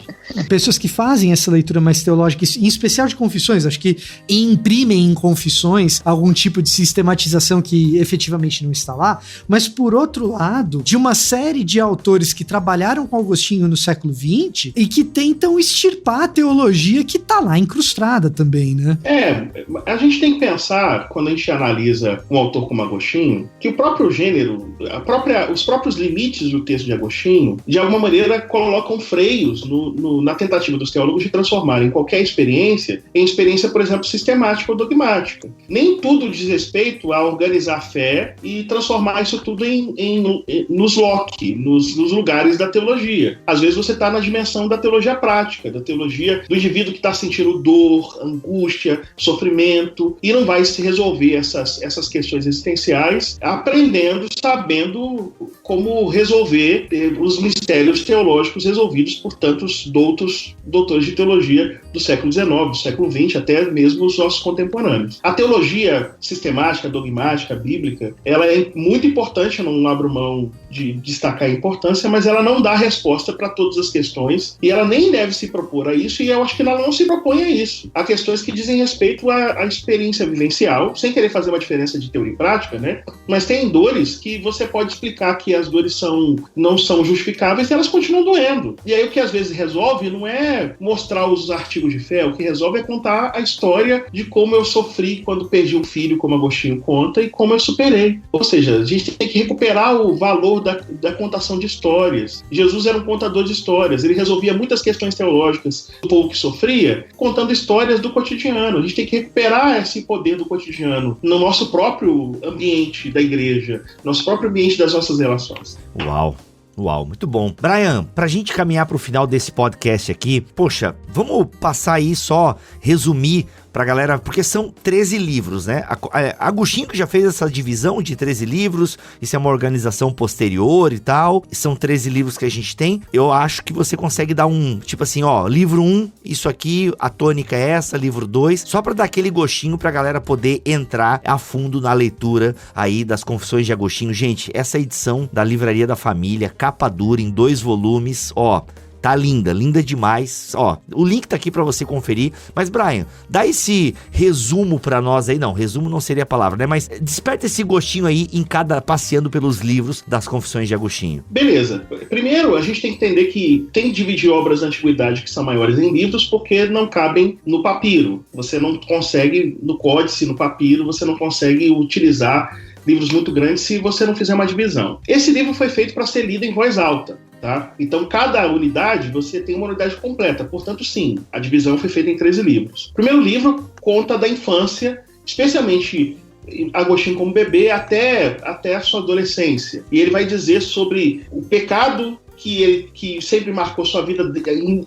Pessoas que fazem essa leitura mais teológica, em especial de Confissões, acho que imprimem em Confissões algum tipo de sistematização que efetivamente não está lá, mas por outro lado, de uma série de autores que trabalharam com Agostinho no século XX e que tentam extirpar a teologia que tá lá incrustada também, né? A gente tem que pensar, quando a gente analisa um autor como Agostinho, que o próprio gênero, os próprios limites do texto de Agostinho, de alguma maneira colocam freios na tentativa dos teólogos de transformarem qualquer experiência em experiência, por exemplo, sistemática ou dogmática. Nem tudo diz respeito a organizar a fé e transformar isso tudo nos lugares da teologia. Às vezes você está na dimensão da teologia prática, da teologia do indivíduo que está sentindo dor, angústia, sofrimento, e não vai se resolver essas questões existenciais aprendendo, sabendo como resolver os mistérios teológicos resolvidos por tantos doutores de teologia do século XIX, do século XX, até mesmo os nossos contemporâneos. A teologia sistemática, dogmática, bíblica, ela é muito importante, eu não abro mão de destacar a importância, mas ela não dá resposta para todas as questões, e ela nem deve se propor a isso, e eu acho que ela não se propõe a isso. Há questões que dizem respeito à experiência vivencial, sem querer fazer uma diferença de teoria e prática, né? Mas tem dores que você pode explicar que as dores não são justificáveis e elas continuam doendo. E aí o que às vezes resolve não é mostrar os artigos de fé, o que resolve é contar a história de como eu sofri quando perdi um filho, como Agostinho conta, e como eu superei. Ou seja, a gente tem que recuperar o valor da contação de histórias. Jesus era um contador de histórias, ele resolvia muitas questões teológicas do povo que sofria, contando histórias do cotidiano. A gente tem que recuperar esse poder do cotidiano no nosso próprio ambiente da igreja, nosso próprio ambiente das nossas relações. Uau, muito bom. Brian, pra gente caminhar pro final desse podcast aqui, poxa, vamos passar aí só, resumir pra galera, porque são 13 livros, né? Agostinho que já fez essa divisão de 13 livros, isso é uma organização posterior e tal, são 13 livros que a gente tem. Eu acho que você consegue dar tipo assim, livro 1, isso aqui, a tônica é essa, livro 2, só pra dar aquele gostinho pra galera poder entrar a fundo na leitura aí das Confissões de Agostinho. Gente, essa edição da Livraria da Família, capa dura em 2 volumes, tá linda demais. O link tá aqui pra você conferir. Mas, Brian, dá esse resumo pra nós aí. Não, resumo não seria a palavra, né? Mas desperta esse gostinho aí passeando pelos livros das Confissões de Agostinho. Beleza. Primeiro, a gente tem que entender que tem que dividir obras da antiguidade que são maiores em livros porque não cabem no papiro. Você não consegue, no códice, no papiro, você não consegue utilizar livros muito grandes se você não fizer uma divisão. Esse livro foi feito para ser lido em voz alta. Tá? Então, cada unidade, você tem uma unidade completa. Portanto, sim, a divisão foi feita em 13 livros. O primeiro livro conta da infância, especialmente Agostinho como bebê, até a sua adolescência. E ele vai dizer sobre o pecado que sempre marcou sua vida,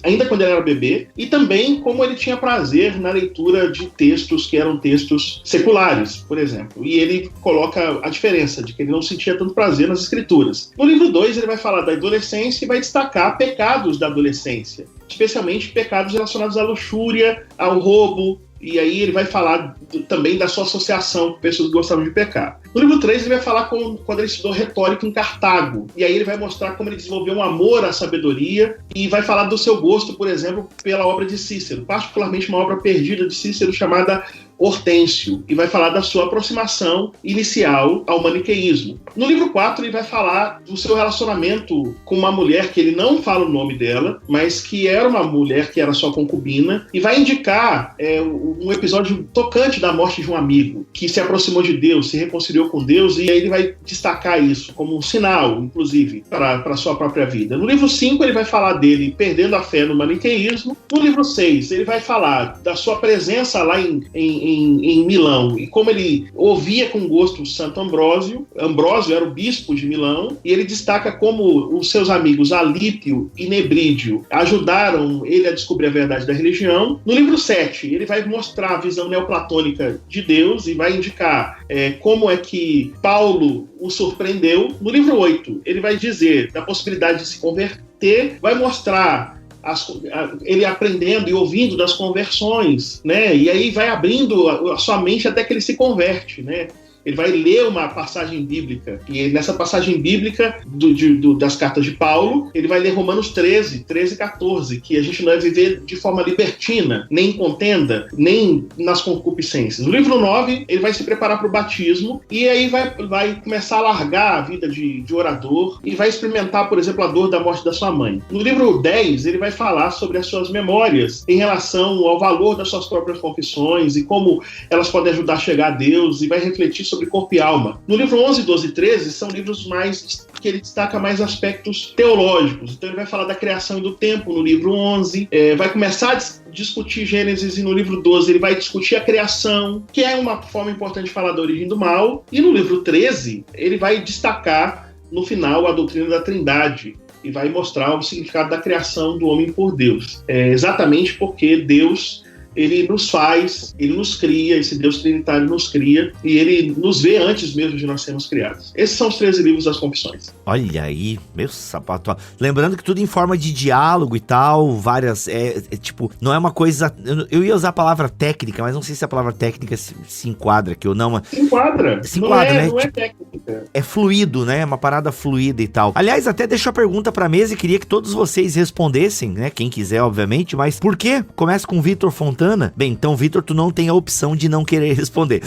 ainda quando ele era bebê, e também como ele tinha prazer na leitura de textos que eram textos seculares, por exemplo. E ele coloca a diferença de que ele não sentia tanto prazer nas escrituras. No livro 2, ele vai falar da adolescência e vai destacar pecados da adolescência, especialmente pecados relacionados à luxúria, ao roubo, e aí ele vai falar também da sua associação com pessoas que gostavam de pecar. No livro 3 ele vai falar quando ele estudou retórica em Cartago, e aí ele vai mostrar como ele desenvolveu um amor à sabedoria e vai falar do seu gosto, por exemplo, pela obra de Cícero, particularmente uma obra perdida de Cícero chamada Hortêncio, e vai falar da sua aproximação inicial ao maniqueísmo. No livro 4 ele vai falar do seu relacionamento com uma mulher que ele não fala o nome dela, mas que era uma mulher que era sua concubina, e vai indicar um episódio tocante da morte de um amigo que se aproximou de Deus, se reconciliou com Deus, e aí ele vai destacar isso como um sinal, inclusive, para a sua própria vida. No livro 5 ele vai falar dele perdendo a fé no maniqueísmo. No livro 6 ele vai falar da sua presença lá em Milão e como ele ouvia com gosto o Santo Ambrósio. Ambrósio era o bispo de Milão, e ele destaca como os seus amigos Alípio e Nebrídio ajudaram ele a descobrir a verdade da religião. No livro 7 ele vai mostrar a visão neoplatônica de Deus e vai indicar como é que Paulo o surpreendeu. No livro 8 ele vai dizer da possibilidade de se converter, vai mostrar ele aprendendo e ouvindo das conversões, né? E aí vai abrindo a sua mente até que ele se converte, né? ele vai ler uma passagem bíblica, e nessa passagem bíblica das cartas de Paulo, ele vai ler Romanos 13 e 14, que a gente não deve viver de forma libertina, nem em contenda, nem nas concupiscências. No livro 9, ele vai se preparar para o batismo, e aí vai começar a largar a vida de orador, e vai experimentar, por exemplo, a dor da morte da sua mãe. No livro 10, ele vai falar sobre as suas memórias em relação ao valor das suas próprias confissões e como elas podem ajudar a chegar a Deus, e vai refletir sobre corpo e alma. No livro 11, 12 e 13 são livros mais que ele destaca mais aspectos teológicos. Então ele vai falar da criação e do tempo no livro 11, vai começar a discutir Gênesis, e no livro 12 ele vai discutir a criação, que é uma forma importante de falar da origem do mal, e no livro 13 ele vai destacar no final a doutrina da Trindade, e vai mostrar o significado da criação do homem por Deus. Exatamente porque Deus, ele nos faz, ele nos cria, esse Deus trinitário nos cria, e ele nos vê antes mesmo de nós sermos criados. Esses são os 13 livros das Confissões. Olha aí, meu sapato. Lembrando que tudo em forma de diálogo e tal, várias, tipo, não é uma coisa, eu ia usar a palavra técnica, mas não sei se a palavra técnica se enquadra aqui ou não. Mas se enquadra, né? Não é técnica. É fluido, né? É uma parada fluida e tal. Aliás, até deixo a pergunta pra mesa e queria que todos vocês respondessem, né? Quem quiser, obviamente, mas por quê? Começa com o Vitor Fontana. Bem, então, Vitor, tu não tem a opção de não querer responder.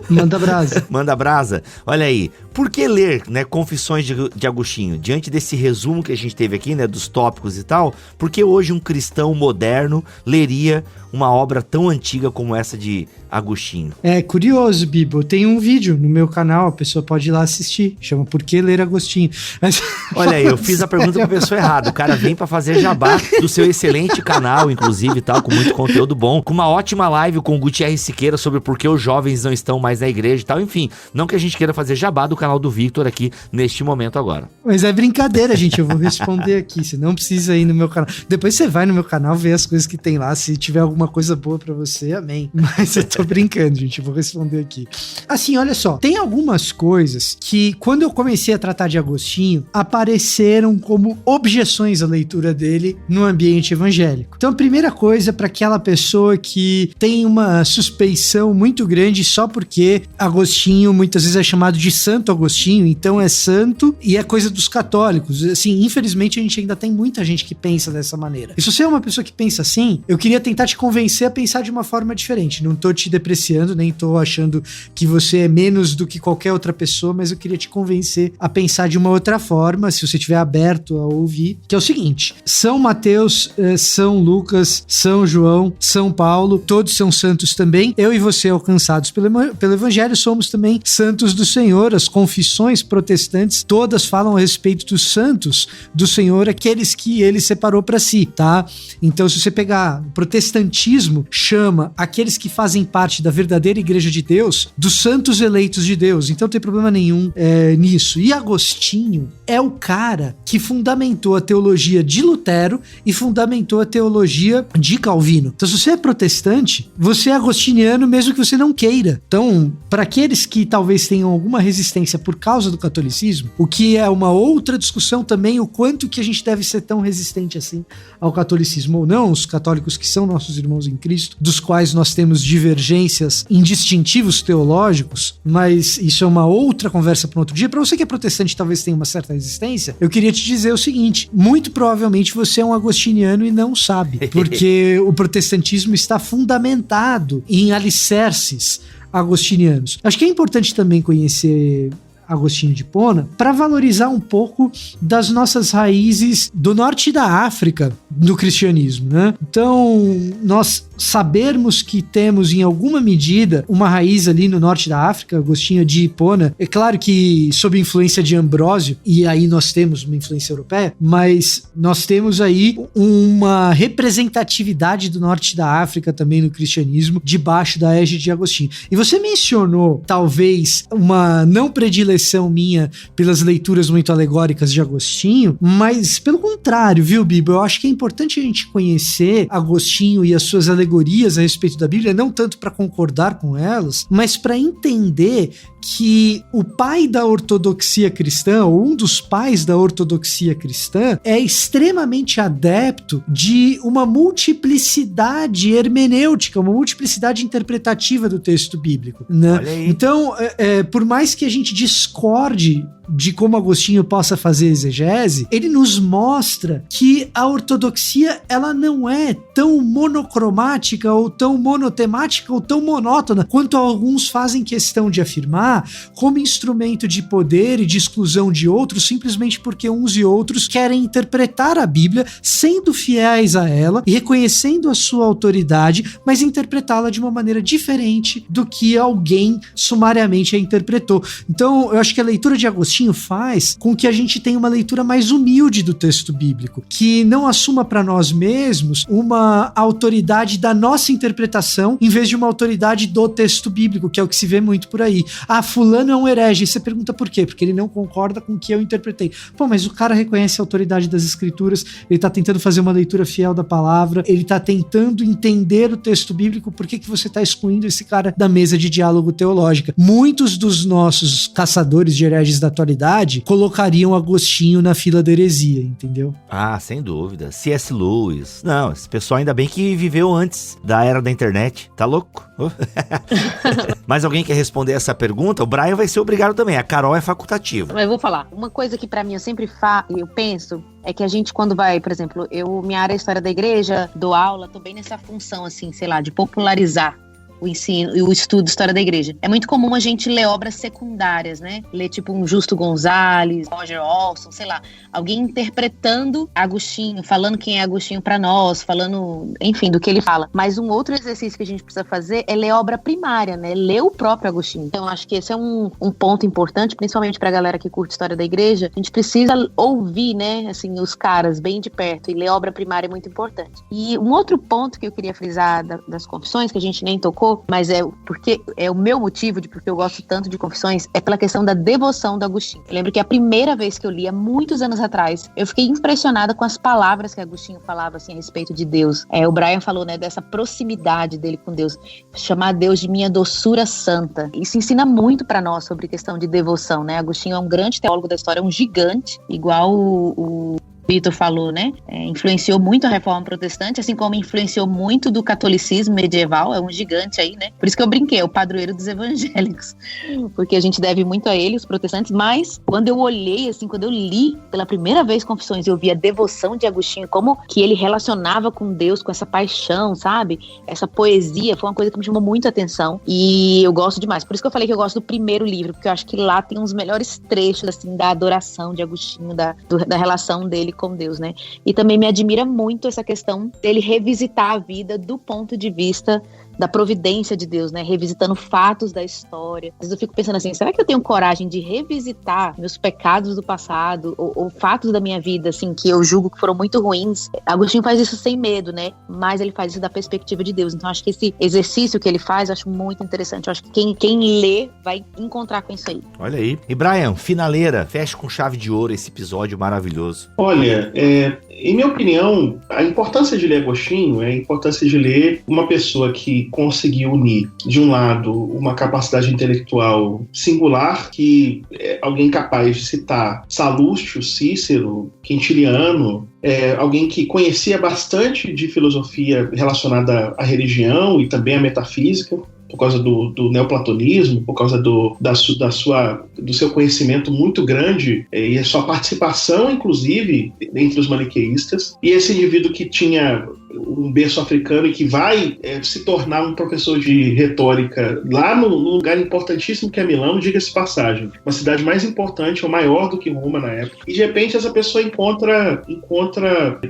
Manda brasa. Manda brasa. Olha aí, por que ler, né, Confissões de Agostinho? Diante desse resumo que a gente teve aqui, né, dos tópicos e tal, por que hoje um cristão moderno leria uma obra tão antiga como essa de Agostinho? É curioso, Bibo. Tem um vídeo no meu canal, a pessoa pode ir lá assistir. Chama Por que Ler Agostinho? Mas... Olha aí, eu fiz a pergunta pra pessoa errada. O cara vem pra fazer jabá do seu excelente canal, inclusive, e tal, com muito conteúdo bom, com uma ótima live com o Gutierrez Siqueira sobre por que os jovens não estão mais na igreja e tal. Enfim, não que a gente queira fazer jabá do canal do Victor aqui neste momento agora. Mas é brincadeira, gente. Eu vou responder aqui. Você não precisa ir no meu canal. Depois você vai no meu canal ver as coisas que tem lá. Se tiver alguma coisa boa pra você, amém. Mas eu tô brincando, gente. Eu vou responder aqui. Assim, olha só. Tem algumas coisas que, quando eu comecei a tratar de Agostinho, apareceram como objeções à leitura dele no ambiente evangélico. Então, a primeira coisa, para aquela pessoa que tem uma suspeição muito grande só porque Agostinho muitas vezes é chamado de Santo Agostinho, então é santo e é coisa dos católicos. Assim, infelizmente a gente ainda tem muita gente que pensa dessa maneira. E se você é uma pessoa que pensa assim, eu queria tentar te convencer a pensar de uma forma diferente. Não tô te depreciando, nem tô achando que você é menos do que qualquer outra pessoa, mas eu queria te convencer a pensar de uma outra forma, se você estiver aberto a ouvir, que é o seguinte: São Mateus, São Lucas, São João, São Paulo, todos são santos também. Eu e você, alcançados pelo Evangelho, somos também santos do Senhor. As confissões protestantes todas falam a respeito dos santos do Senhor, aqueles que ele separou para si, tá? Então, se você pegar o protestantismo, chama aqueles que fazem parte da verdadeira igreja de Deus dos santos eleitos de Deus. Então, não tem problema nenhum nisso. E Agostinho é o cara que fundamentou a teologia de Lutero e fundamentou a teologia de Calvino. Então, se você é protestante, você é agostiniano mesmo que você não queira. Então, para aqueles que talvez tenham alguma resistência por causa do catolicismo, o que é uma outra discussão também, o quanto que a gente deve ser tão resistente assim ao catolicismo ou não, os católicos que são nossos irmãos em Cristo, dos quais nós temos divergências em distintivos teológicos, mas isso é uma outra conversa para um outro dia. Para você que é protestante talvez tenha uma certa resistência, eu queria te dizer o seguinte: muito provavelmente você é um agostiniano e não sabe, porque o protestantismo está fundamentado em alicerces agostinianos. Acho que é importante também conhecer Agostinho de Hipona para valorizar um pouco das nossas raízes do norte da África no cristianismo, né? Então, nós sabermos que temos em alguma medida uma raiz ali no norte da África, Agostinho de Hipona, é claro que sob influência de Ambrósio, e aí nós temos uma influência europeia, mas nós temos aí uma representatividade do norte da África também no cristianismo, debaixo da égide de Agostinho. E você mencionou, talvez, uma não predileção minha pelas leituras muito alegóricas de Agostinho, mas pelo contrário, viu, Bibo? Eu acho que é importante a gente conhecer Agostinho e as suas alegorias alegorias a respeito da Bíblia, não tanto para concordar com elas, mas para entender que o pai da ortodoxia cristã, ou um dos pais da ortodoxia cristã, é extremamente adepto de uma multiplicidade hermenêutica, uma multiplicidade interpretativa do texto bíblico, né? Então, por mais que a gente discorde de como Agostinho possa fazer exegese, ele nos mostra que a ortodoxia, ela não é tão monocromática, ou tão monotemática, ou tão monótona, quanto alguns fazem questão de afirmar, como instrumento de poder e de exclusão de outros, simplesmente porque uns e outros querem interpretar a Bíblia, sendo fiéis a ela e reconhecendo a sua autoridade, mas interpretá-la de uma maneira diferente do que alguém sumariamente a interpretou. Então, eu acho que a leitura de Agostinho faz com que a gente tenha uma leitura mais humilde do texto bíblico, que não assuma para nós mesmos uma autoridade da nossa interpretação, em vez de uma autoridade do texto bíblico, que é o que se vê muito por aí. Fulano é um herege. E você pergunta por quê? Porque ele não concorda com o que eu interpretei. Pô, mas o cara reconhece a autoridade das escrituras, ele tá tentando fazer uma leitura fiel da palavra, ele tá tentando entender o texto bíblico. Por que você tá excluindo esse cara da mesa de diálogo teológica? Muitos dos nossos caçadores de hereges da atualidade colocariam Agostinho na fila da heresia, entendeu? Ah, sem dúvida. C.S. Lewis. Não, esse pessoal ainda bem que viveu antes da era da internet. Tá louco? Mais alguém quer responder essa pergunta? O Brian vai ser obrigado também. A Carol é facultativa. Mas eu vou falar. Uma coisa que pra mim eu sempre eu penso é que a gente, quando vai, por exemplo, minha área é história da igreja, dou aula, tô bem nessa função, assim, sei lá, de popularizar o ensino e o estudo de história da igreja. É muito comum a gente ler obras secundárias, né? Ler tipo um Justo Gonzalez, Roger Olson, sei lá, alguém interpretando Agostinho, falando quem é Agostinho pra nós, falando, enfim, do que ele fala. Mas um outro exercício que a gente precisa fazer é ler a obra primária, né? Ler o próprio Agostinho. Então, acho que esse é um ponto importante, principalmente pra galera que curte história da igreja. A gente precisa ouvir, né, assim, os caras bem de perto, e ler a obra primária é muito importante. E um outro ponto que eu queria frisar das confissões, que a gente nem tocou, mas porque é o meu motivo de porque eu gosto tanto de Confissões, é pela questão da devoção do Agostinho. Eu lembro que a primeira vez que eu li, há muitos anos atrás, eu fiquei impressionada com as palavras que Agostinho falava assim, a respeito de Deus. O Brian falou, né, dessa proximidade dele com Deus, chamar Deus de minha doçura santa. Isso ensina muito pra nós sobre questão de devoção, né? Agostinho é um grande teólogo da história, um gigante, igual o Vitor falou, né? Influenciou muito a reforma protestante, assim como influenciou muito do catolicismo medieval, é um gigante aí, né? Por isso que eu brinquei, é o padroeiro dos evangélicos, porque a gente deve muito a ele, os protestantes, mas quando eu olhei, assim, quando eu li pela primeira vez Confissões, eu vi a devoção de Agostinho, como que ele relacionava com Deus, com essa paixão, sabe? Essa poesia, foi uma coisa que me chamou muito a atenção, e eu gosto demais. Por isso que eu falei que eu gosto do primeiro livro, porque eu acho que lá tem uns melhores trechos, assim, da adoração de Agostinho, da relação dele com Deus, né? E também me admira muito essa questão dele revisitar a vida do ponto de vista da providência de Deus, né? Revisitando fatos da história. Às vezes eu fico pensando assim, será que eu tenho coragem de revisitar meus pecados do passado ou fatos da minha vida, assim, que eu julgo que foram muito ruins? Agostinho faz isso sem medo, né? Mas ele faz isso da perspectiva de Deus. Então acho que esse exercício que ele faz, eu acho muito interessante. Eu acho que quem lê vai encontrar com isso aí. Olha aí. E Brian, finaleira, fecha com chave de ouro esse episódio maravilhoso. Olha, em minha opinião, a importância de ler Agostinho é a importância de ler uma pessoa que conseguiu unir, de um lado, uma capacidade intelectual singular, que é alguém capaz de citar Salustio, Cícero, Quintiliano, alguém que conhecia bastante de filosofia relacionada à religião e também à metafísica, por causa do neoplatonismo, por causa do seu conhecimento muito grande e a sua participação, inclusive, entre os maniqueístas. E esse indivíduo que tinha um berço africano e que vai se tornar um professor de retórica lá no lugar importantíssimo que é Milão, diga-se de passagem, uma cidade mais importante ou maior do que Roma na época. E de repente essa pessoa encontra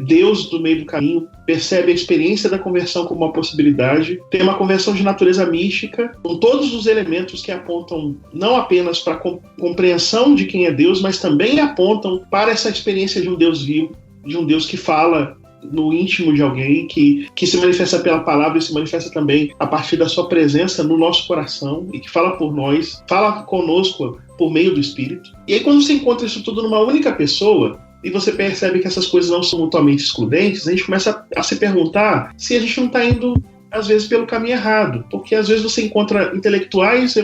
Deus no meio do caminho, percebe a experiência da conversão como uma possibilidade, tem uma conversão de natureza mística, com todos os elementos que apontam não apenas para a compreensão de quem é Deus, mas também apontam para essa experiência de um Deus vivo, de um Deus que fala no íntimo de alguém, que se manifesta pela palavra e se manifesta também a partir da sua presença no nosso coração e que fala por nós, fala conosco por meio do Espírito. E aí quando você encontra isso tudo numa única pessoa e você percebe que essas coisas não são mutuamente excludentes, a gente começa a se perguntar se a gente não está indo às vezes, pelo caminho errado. Porque, às vezes, você encontra intelectuais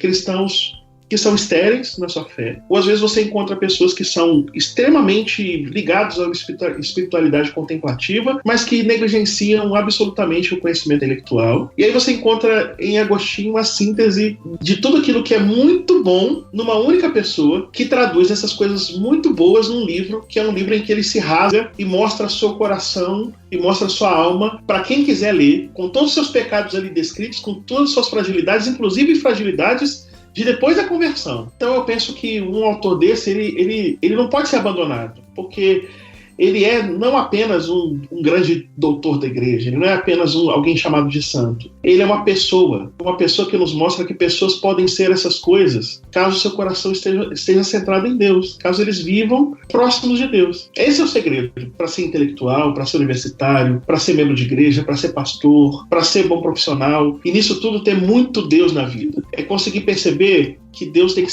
cristãos que são estéreis na sua fé, ou às vezes você encontra pessoas que são extremamente ligadas à espiritualidade contemplativa, mas que negligenciam absolutamente o conhecimento intelectual. E aí você encontra em Agostinho uma síntese de tudo aquilo que é muito bom numa única pessoa, que traduz essas coisas muito boas num livro, que é um livro em que ele se rasga e mostra seu coração e mostra sua alma para quem quiser ler, com todos os seus pecados ali descritos, com todas as suas fragilidades, inclusive fragilidades de depois da conversão. Então eu penso que um autor desse, ele não pode ser abandonado, porque ele é não apenas um grande doutor da igreja, ele não é apenas alguém chamado de santo. Ele é uma pessoa que nos mostra que pessoas podem ser essas coisas, caso seu coração esteja centrado em Deus, caso eles vivam próximos de Deus. Esse é o segredo para ser intelectual, para ser universitário, para ser membro de igreja, para ser pastor, para ser bom profissional, e nisso tudo ter muito Deus na vida. É conseguir perceber que Deus tem que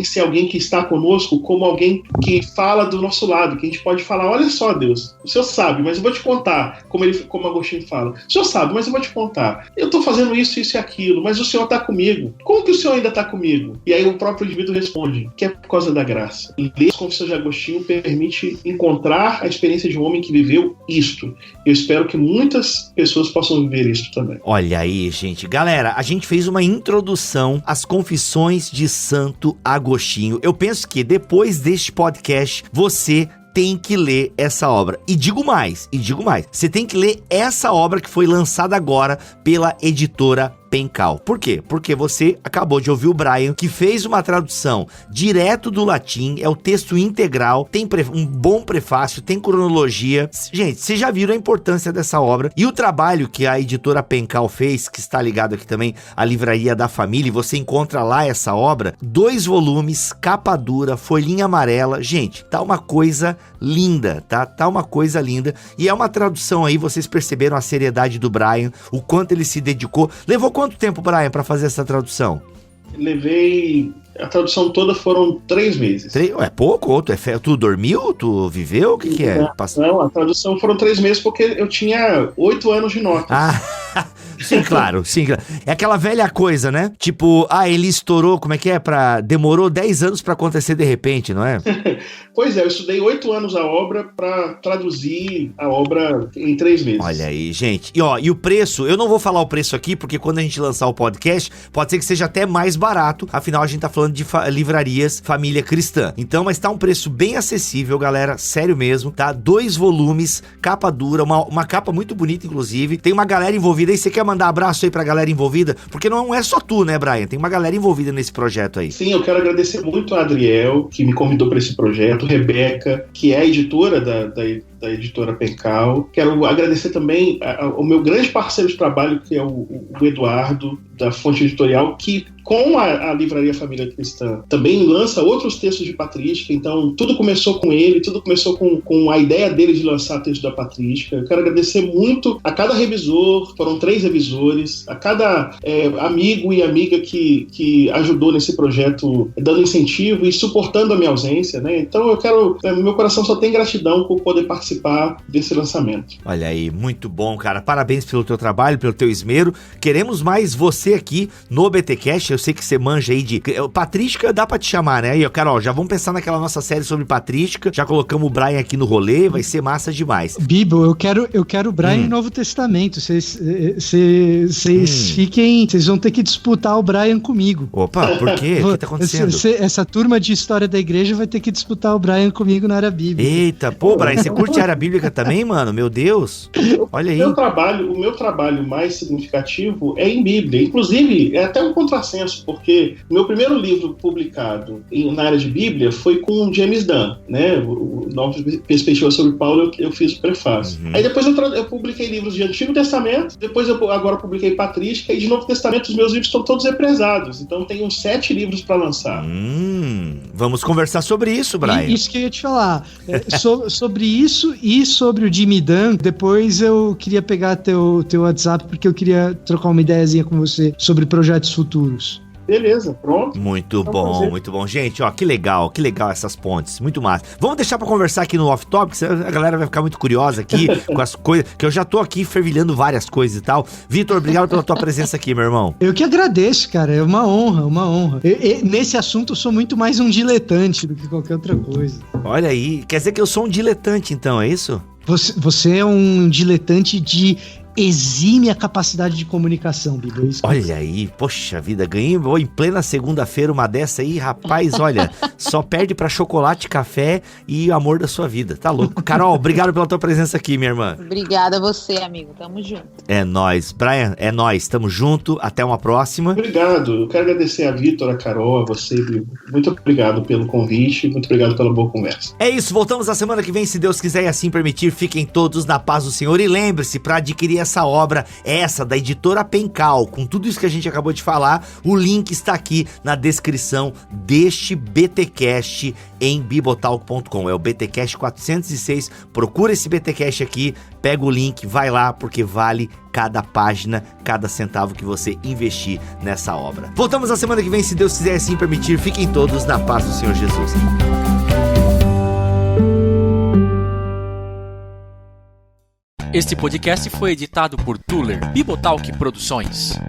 ser alguém que está conosco, como alguém que fala do nosso lado, que a gente pode falar: olha só, Deus, o Senhor sabe, mas eu vou te contar, como Agostinho fala, o Senhor sabe, mas eu vou te contar, eu estou fazendo isso e aquilo, mas o Senhor está comigo, como que o Senhor ainda está comigo? E aí o próprio indivíduo responde que é por causa da graça. Ler as Confissões de Agostinho permite encontrar a experiência de um homem que viveu isto. Eu espero que muitas pessoas possam viver isto também. Olha aí, gente. Galera, a gente fez uma introdução às Confissões de Santo Agostinho. Eu penso que depois deste podcast, você tem que ler essa obra. E digo mais, você tem que ler essa obra que foi lançada agora pela editora Pencal. Por quê? Porque você acabou de ouvir o Brian, que fez uma tradução direto do latim, é o texto integral, tem um bom prefácio, tem cronologia. Gente, vocês já viram a importância dessa obra e o trabalho que a editora Pencal fez, que está ligado aqui também à Livraria da Família, e você encontra lá essa obra, 2 volumes, capa dura, folhinha amarela. Gente, tá uma coisa linda, tá? Tá uma coisa linda. E é uma tradução aí, vocês perceberam a seriedade do Brian, o quanto ele se dedicou. Levou quanto tempo, Brian, para fazer essa tradução? Levei... A tradução toda foram 3 meses. É pouco? Tu dormiu? Tu viveu? O que é? Não, a tradução foram 3 meses porque eu tinha 8 anos de notas. Ah, sim, claro. É aquela velha coisa, né? Tipo, ele estourou, como é que é? Demorou 10 anos pra acontecer de repente, não é? Pois é, eu estudei 8 anos a obra pra traduzir a obra em 3 meses. Olha aí, gente. E o preço, eu não vou falar o preço aqui, porque quando a gente lançar o podcast, pode ser que seja até mais barato, afinal a gente tá falando de livrarias família cristã. Então, mas tá um preço bem acessível, galera, sério mesmo, tá? 2 volumes, capa dura, uma capa muito bonita, inclusive. Tem uma galera envolvida aí, você quer mandar abraço aí pra galera envolvida? Porque não é só tu, né, Brian? Tem uma galera envolvida nesse projeto aí. Sim, eu quero agradecer muito a Adriel, que me convidou para esse projeto, Rebeca, que é a editora da editora Pencal. Quero agradecer também ao meu grande parceiro de trabalho, que é o Eduardo, da Fonte Editorial, que com a Livraria Família Cristã também lança outros textos de patrística. Então tudo começou com ele, tudo começou com a ideia dele de lançar texto da patrística. Eu quero agradecer muito a cada revisor, foram 3 revisores, a cada amigo e amiga que ajudou nesse projeto, dando incentivo e suportando a minha ausência, né? Então meu coração só tem gratidão por poder participar desse lançamento. Olha aí, muito bom, cara. Parabéns pelo teu trabalho, pelo teu esmero. Queremos mais você aqui no BTcast. Eu sei que você manja aí de... Patrística dá pra te chamar, né? E, Carol, já vamos pensar naquela nossa série sobre patrística. Já colocamos o Brian aqui no rolê, vai ser massa demais. Bibo, eu quero o Brian em Novo Testamento. Vocês fiquem... Vocês vão ter que disputar o Brian comigo. Opa, por quê? O que tá acontecendo? Essa turma de história da igreja vai ter que disputar o Brian comigo na área bíblica. Eita, pô, Brian, você curte a área bíblica também, mano? Meu Deus. Olha aí. O meu trabalho mais significativo é em Bíblia. Inclusive, é até um contrassenso, porque o meu primeiro livro publicado na área de Bíblia foi com o James Dunn, né? O Nova Perspectiva sobre Paulo, eu fiz o prefácio. Aí depois eu publiquei livros de Antigo Testamento, depois agora publiquei Patrística, e de Novo Testamento os meus livros estão todos represados. Então tenho 7 livros para lançar. Vamos conversar sobre isso, Brian. Isso que eu ia te falar. Sobre isso e sobre o Jimmy Dunn, depois eu queria pegar teu WhatsApp, porque eu queria trocar uma ideiazinha com você sobre projetos futuros. Beleza, pronto. Muito bom, muito bom. Gente, ó, que legal essas pontes, muito massa. Vamos deixar pra conversar aqui no Off Topic, a galera vai ficar muito curiosa aqui com as coisas, que eu já tô aqui fervilhando várias coisas e tal. Vitor, obrigado pela tua presença aqui, meu irmão. Eu que agradeço, cara, é uma honra, uma honra. Nesse assunto eu sou muito mais um diletante do que qualquer outra coisa. Olha aí, quer dizer que eu sou um diletante então, é isso? Você é um diletante de exime a capacidade de comunicação, Bibo. Olha aí, poxa vida, ganhei em plena segunda-feira uma dessa aí, rapaz, olha, só perde pra chocolate, café e amor da sua vida, tá louco. Carol, obrigado pela tua presença aqui, minha irmã. Obrigada a você, amigo, tamo junto. É nóis. Brian, é nóis, tamo junto, até uma próxima. Obrigado, eu quero agradecer a Vitor, a Carol, a você, Bibo. Muito obrigado pelo convite, muito obrigado pela boa conversa. É isso, voltamos na semana que vem, se Deus quiser e assim permitir. Fiquem todos na paz do Senhor e lembre-se, para adquirir essa obra, essa da editora Pencal, com tudo isso que a gente acabou de falar, o link está aqui na descrição deste BTcast em bibotalk.com, é o BTcast 406, procura esse BTcast aqui, pega o link, vai lá, porque vale cada página, cada centavo que você investir nessa obra. Voltamos na semana que vem, se Deus quiser assim permitir. Fiquem todos na paz do Senhor Jesus. Este podcast foi editado por Tuller Bibotalk Produções.